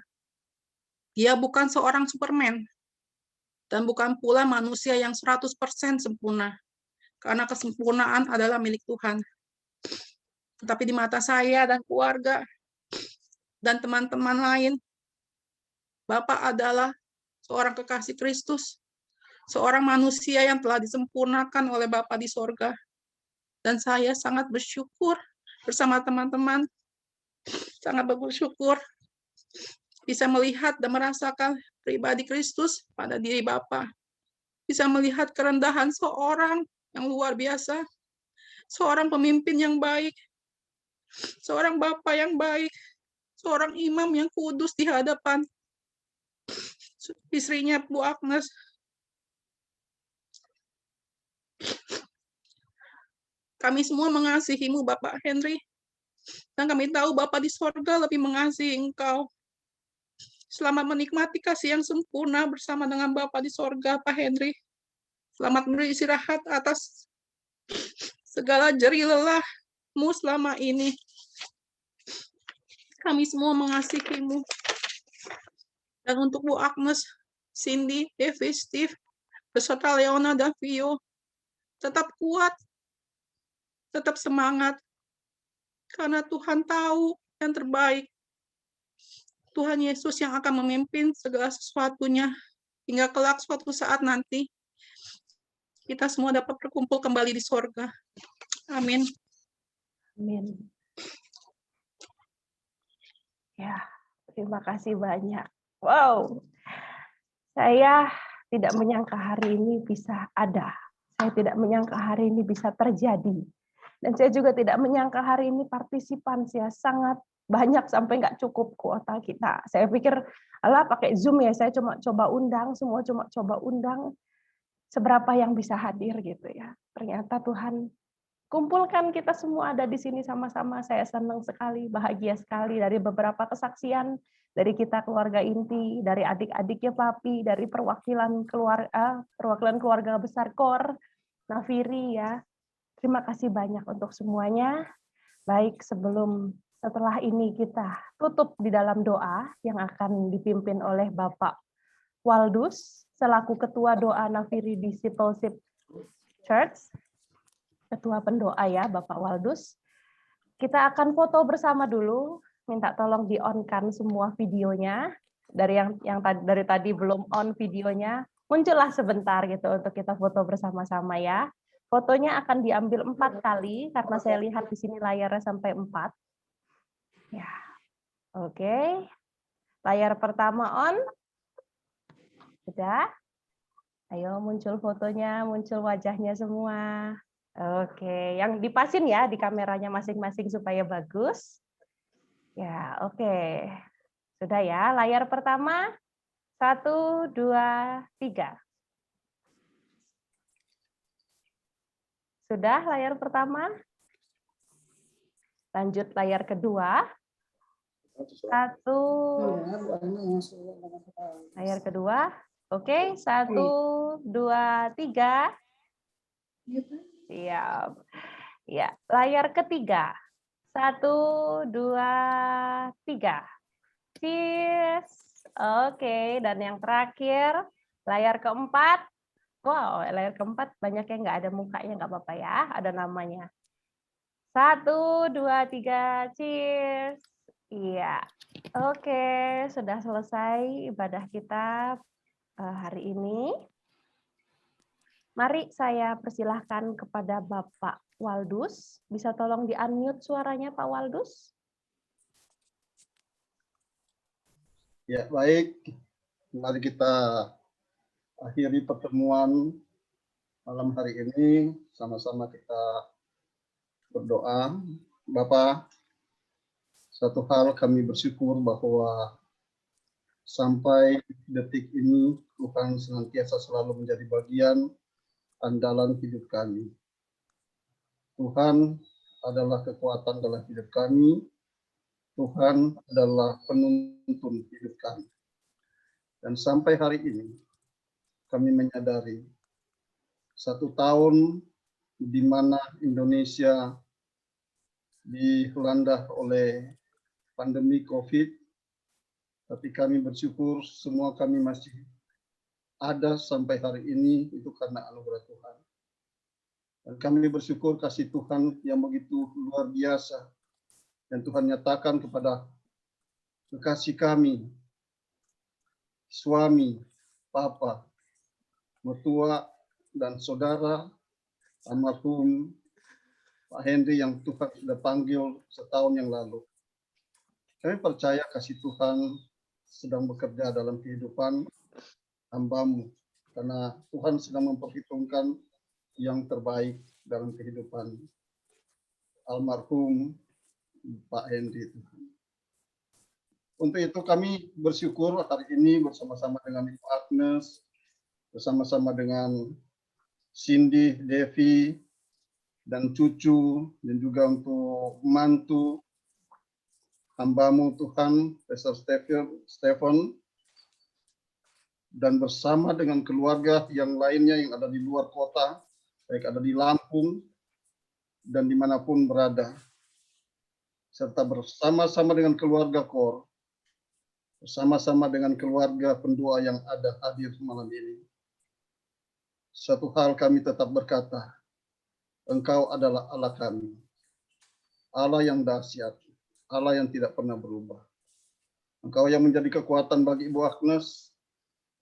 Dia bukan seorang Superman, dan bukan pula manusia yang 100% sempurna, karena kesempurnaan adalah milik Tuhan. Tetapi di mata saya dan keluarga, dan teman-teman lain, Bapak adalah seorang kekasih Kristus, seorang manusia yang telah disempurnakan oleh Bapa di sorga. Dan saya sangat bersyukur bersama teman-teman, sangat bersyukur bisa melihat dan merasakan pribadi Kristus pada diri Bapa. Bisa melihat kerendahan seorang yang luar biasa, seorang pemimpin yang baik, seorang Bapa yang baik, seorang imam yang kudus di hadapan istrinya Bu Agnes. Kami semua mengasihimu Bapak Henry, dan kami tahu Bapak di sorga lebih mengasihi engkau. Selamat menikmati kasih yang sempurna bersama dengan Bapak di sorga, Pak Henry. Selamat beristirahat atas segala jerih lelahmu selama ini. Kami semua mengasihimu. Dan untuk Bu Agnes, Cindy, Davis, Steve, beserta Leona dan Vio, tetap kuat, tetap semangat, karena Tuhan tahu yang terbaik. Tuhan Yesus yang akan memimpin segala sesuatunya, hingga kelak suatu saat nanti, kita semua dapat berkumpul kembali di sorga. Amin. Amin. Ya, terima kasih banyak. Wow, saya tidak menyangka hari ini bisa ada. Saya tidak menyangka hari ini bisa terjadi. Dan saya juga tidak menyangka hari ini partisipan saya sangat banyak sampai nggak cukup kuota kita. Saya pikir, alah pakai Zoom ya, saya cuma coba undang, semua cuma coba undang. Seberapa yang bisa hadir gitu ya. Ternyata Tuhan kumpulkan kita semua ada di sini sama-sama. Saya senang sekali, bahagia sekali dari beberapa kesaksian dari kita keluarga inti, dari adik-adiknya Papi, dari perwakilan keluarga besar KOR, Nafiri ya. Terima kasih banyak untuk semuanya. Baik, setelah ini kita tutup di dalam doa yang akan dipimpin oleh Bapak Waldus selaku Ketua Doa Nafiri Discipleship Church. Ketua pendoa ya Bapak Waldus. Kita akan foto bersama dulu. Minta tolong di-on-kan semua videonya. Dari dari tadi belum on videonya, muncullah sebentar gitu untuk kita foto bersama-sama ya. Fotonya akan diambil 4 kali karena saya lihat di sini layarnya sampai 4. Ya. Oke. Layar pertama on. Sudah. Ayo muncul fotonya, muncul wajahnya semua. Oke, yang dipasin ya di kameranya masing-masing supaya bagus. Ya, oke. Sudah ya, layar pertama. 1, 2, 3. Sudah layar pertama? Lanjut layar kedua. 1. Layar kedua. Oke, 1, 2, 3. Siap. Ya, layar ketiga. 1, 2, 3. Cheers. Oke, dan yang terakhir, layar keempat. Wow, layar keempat banyak yang nggak ada mukanya, nggak apa-apa ya, ada namanya. 1, 2, 3, cheers. Iya. Oke, sudah selesai ibadah kita hari ini. Mari saya persilahkan kepada Bapak Waldus. Bisa tolong di-unmute suaranya Pak Waldus? Ya, baik. Mari kita akhiri pertemuan malam hari ini. Sama-sama kita berdoa. Bapak, satu hal kami bersyukur bahwa sampai detik ini Tuhan senantiasa selalu menjadi bagian andalan hidup kami. Tuhan adalah kekuatan dalam hidup kami. Tuhan adalah penuntun hidup kami. Dan sampai hari ini kami menyadari 1 tahun di mana Indonesia dilanda oleh pandemi COVID, tapi kami bersyukur semua kami masih ada sampai hari ini itu karena anugerah Tuhan. Dan kami bersyukur kasih Tuhan yang begitu luar biasa yang Tuhan nyatakan kepada kekasih kami, suami, papa, mertua, dan saudara almarhum Pak Henry yang Tuhan sudah panggil setahun yang lalu. Kami percaya kasih Tuhan sedang bekerja dalam kehidupan hamba-Mu, karena Tuhan sedang memperhitungkan yang terbaik dalam kehidupan almarhum Pak Henry. Untuk itu kami bersyukur hari ini bersama-sama dengan Ibu Agnes, bersama-sama dengan Cindy, Devi, dan cucu, dan juga untuk mantu hamba-Mu Tuhan, Pastor Stephen, dan bersama dengan keluarga yang lainnya yang ada di luar kota, baik ada di Lampung, dan dimanapun berada, serta bersama-sama dengan keluarga KOR, bersama-sama dengan keluarga pendua yang ada hadir malam ini. Satu hal kami tetap berkata, Engkau adalah Allah kami, Allah yang dahsyat, Allah yang tidak pernah berubah. Engkau yang menjadi kekuatan bagi Ibu Agnes,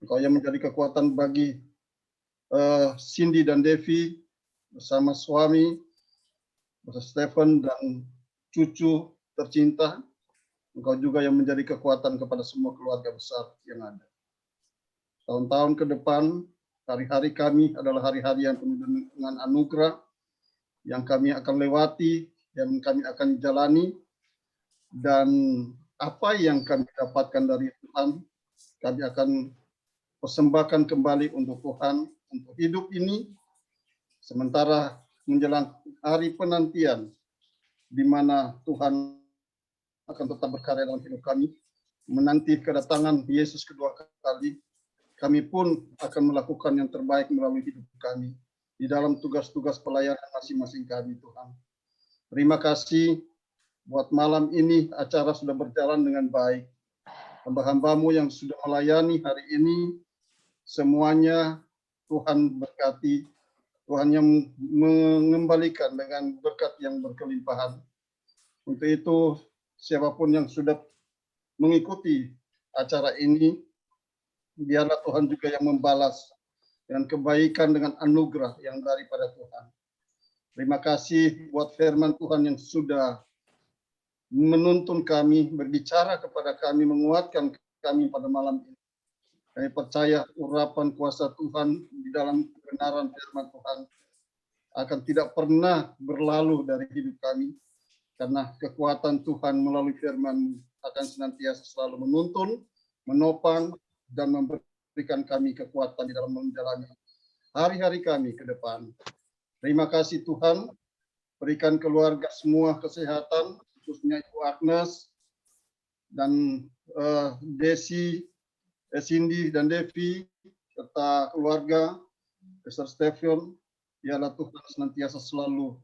Engkau yang menjadi kekuatan bagi Cindy dan Devi, bersama suami, bersama Stephen dan cucu tercinta. Engkau juga yang menjadi kekuatan kepada semua keluarga besar yang ada. Tahun-tahun ke depan, hari-hari kami adalah hari-hari yang penuh dengan anugerah, yang kami akan lewati, yang kami akan jalani, dan apa yang kami dapatkan dari Tuhan, kami akan persembahkan kembali untuk Tuhan, untuk hidup ini, sementara menjelang hari penantian, di mana Tuhan akan tetap berkarya dalam hidup kami, menanti kedatangan Yesus kedua kali, kami pun akan melakukan yang terbaik melalui hidup kami, di dalam tugas-tugas pelayanan masing-masing kami, Tuhan. Terima kasih buat malam ini, acara sudah berjalan dengan baik. Hamba-hamba-Mu yang sudah melayani hari ini, semuanya Tuhan berkati, Tuhan yang mengembalikan dengan berkat yang berkelimpahan. Untuk itu, siapapun yang sudah mengikuti acara ini, biarlah Tuhan juga yang membalas dengan kebaikan, dengan anugerah yang daripada Tuhan. Terima kasih buat firman Tuhan yang sudah menuntun kami, berbicara kepada kami, menguatkan kami pada malam ini. Kami percaya urapan kuasa Tuhan di dalam kebenaran firman Tuhan akan tidak pernah berlalu dari hidup kami, karena kekuatan Tuhan melalui firman akan senantiasa selalu menuntun, menopang, dan memberikan kami kekuatan di dalam menjalani hari-hari kami ke depan. Terima kasih Tuhan, berikan keluarga semua kesehatan, khususnya Ibu Agnes, dan Desi, Cindy, dan Devi, serta keluarga, Pastor Stephen. Biarlah Tuhan senantiasa selalu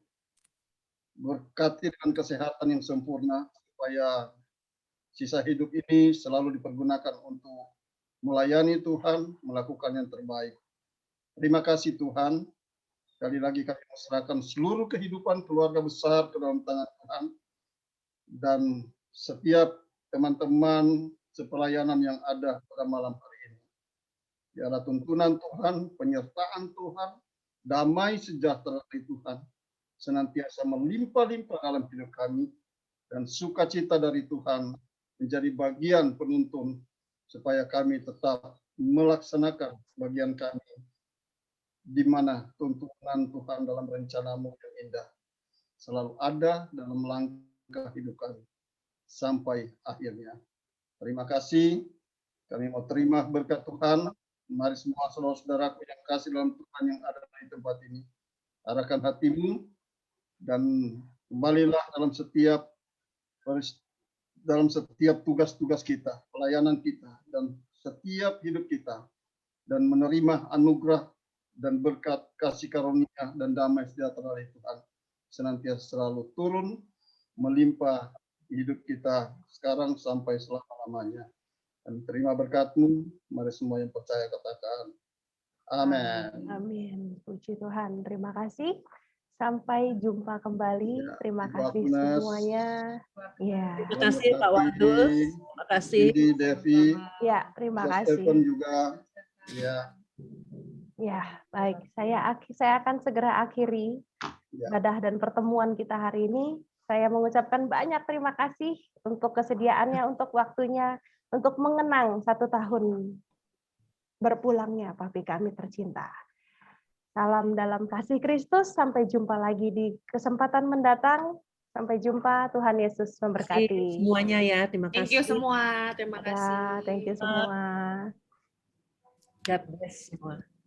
berkati dengan kesehatan yang sempurna, supaya sisa hidup ini selalu dipergunakan untuk melayani Tuhan, melakukan yang terbaik. Terima kasih Tuhan. Sekali lagi kami serahkan seluruh kehidupan keluarga besar ke dalam tangan Tuhan, dan setiap teman-teman sepelayanan yang ada pada malam hari ini. Biarlah tuntunan Tuhan, penyertaan Tuhan, damai sejahtera dari Tuhan senantiasa melimpah-limpah dalam hidup kami, dan sukacita dari Tuhan menjadi bagian penuntun supaya kami tetap melaksanakan bagian kami di mana tuntunan Tuhan dalam rencana-Mu yang indah selalu ada dalam langkah hidup kami sampai akhirnya. Terima kasih. Kami mau terima berkat Tuhan. Mari semua saudara-saudaraku yang kasih dalam Tuhan yang ada di tempat ini, arahkan hatimu dan kembalilah dalam setiap tugas-tugas kita, pelayanan kita, dan setiap hidup kita, dan menerima anugerah dan berkat kasih karunia dan damai sejahtera dari Tuhan senantiasa selalu turun melimpah hidup kita sekarang sampai selama-lamanya. Dan terima berkat-Mu, mari semua yang percaya katakan amin. Amin. Puji Tuhan. Terima kasih. Sampai jumpa kembali. Terima Ibu kasih Agnes. semuanya. Ya. Terima kasih Pak Wadus. Terima kasih. Cindy, Devi, Ya, terima Pastor kasih. Stephen juga. Ya. Ya, baik. Saya akan segera akhiri ibadah dan pertemuan kita hari ini. Saya mengucapkan banyak terima kasih untuk kesediaannya, untuk waktunya, untuk mengenang 1 tahun berpulangnya Papi kami tercinta. Salam dalam kasih Kristus. Sampai jumpa lagi di kesempatan mendatang. Sampai jumpa. Tuhan Yesus memberkati. Semuanya ya. Terima kasih. Thank you semua. Terima kasih. Thank you semua. God bless semua.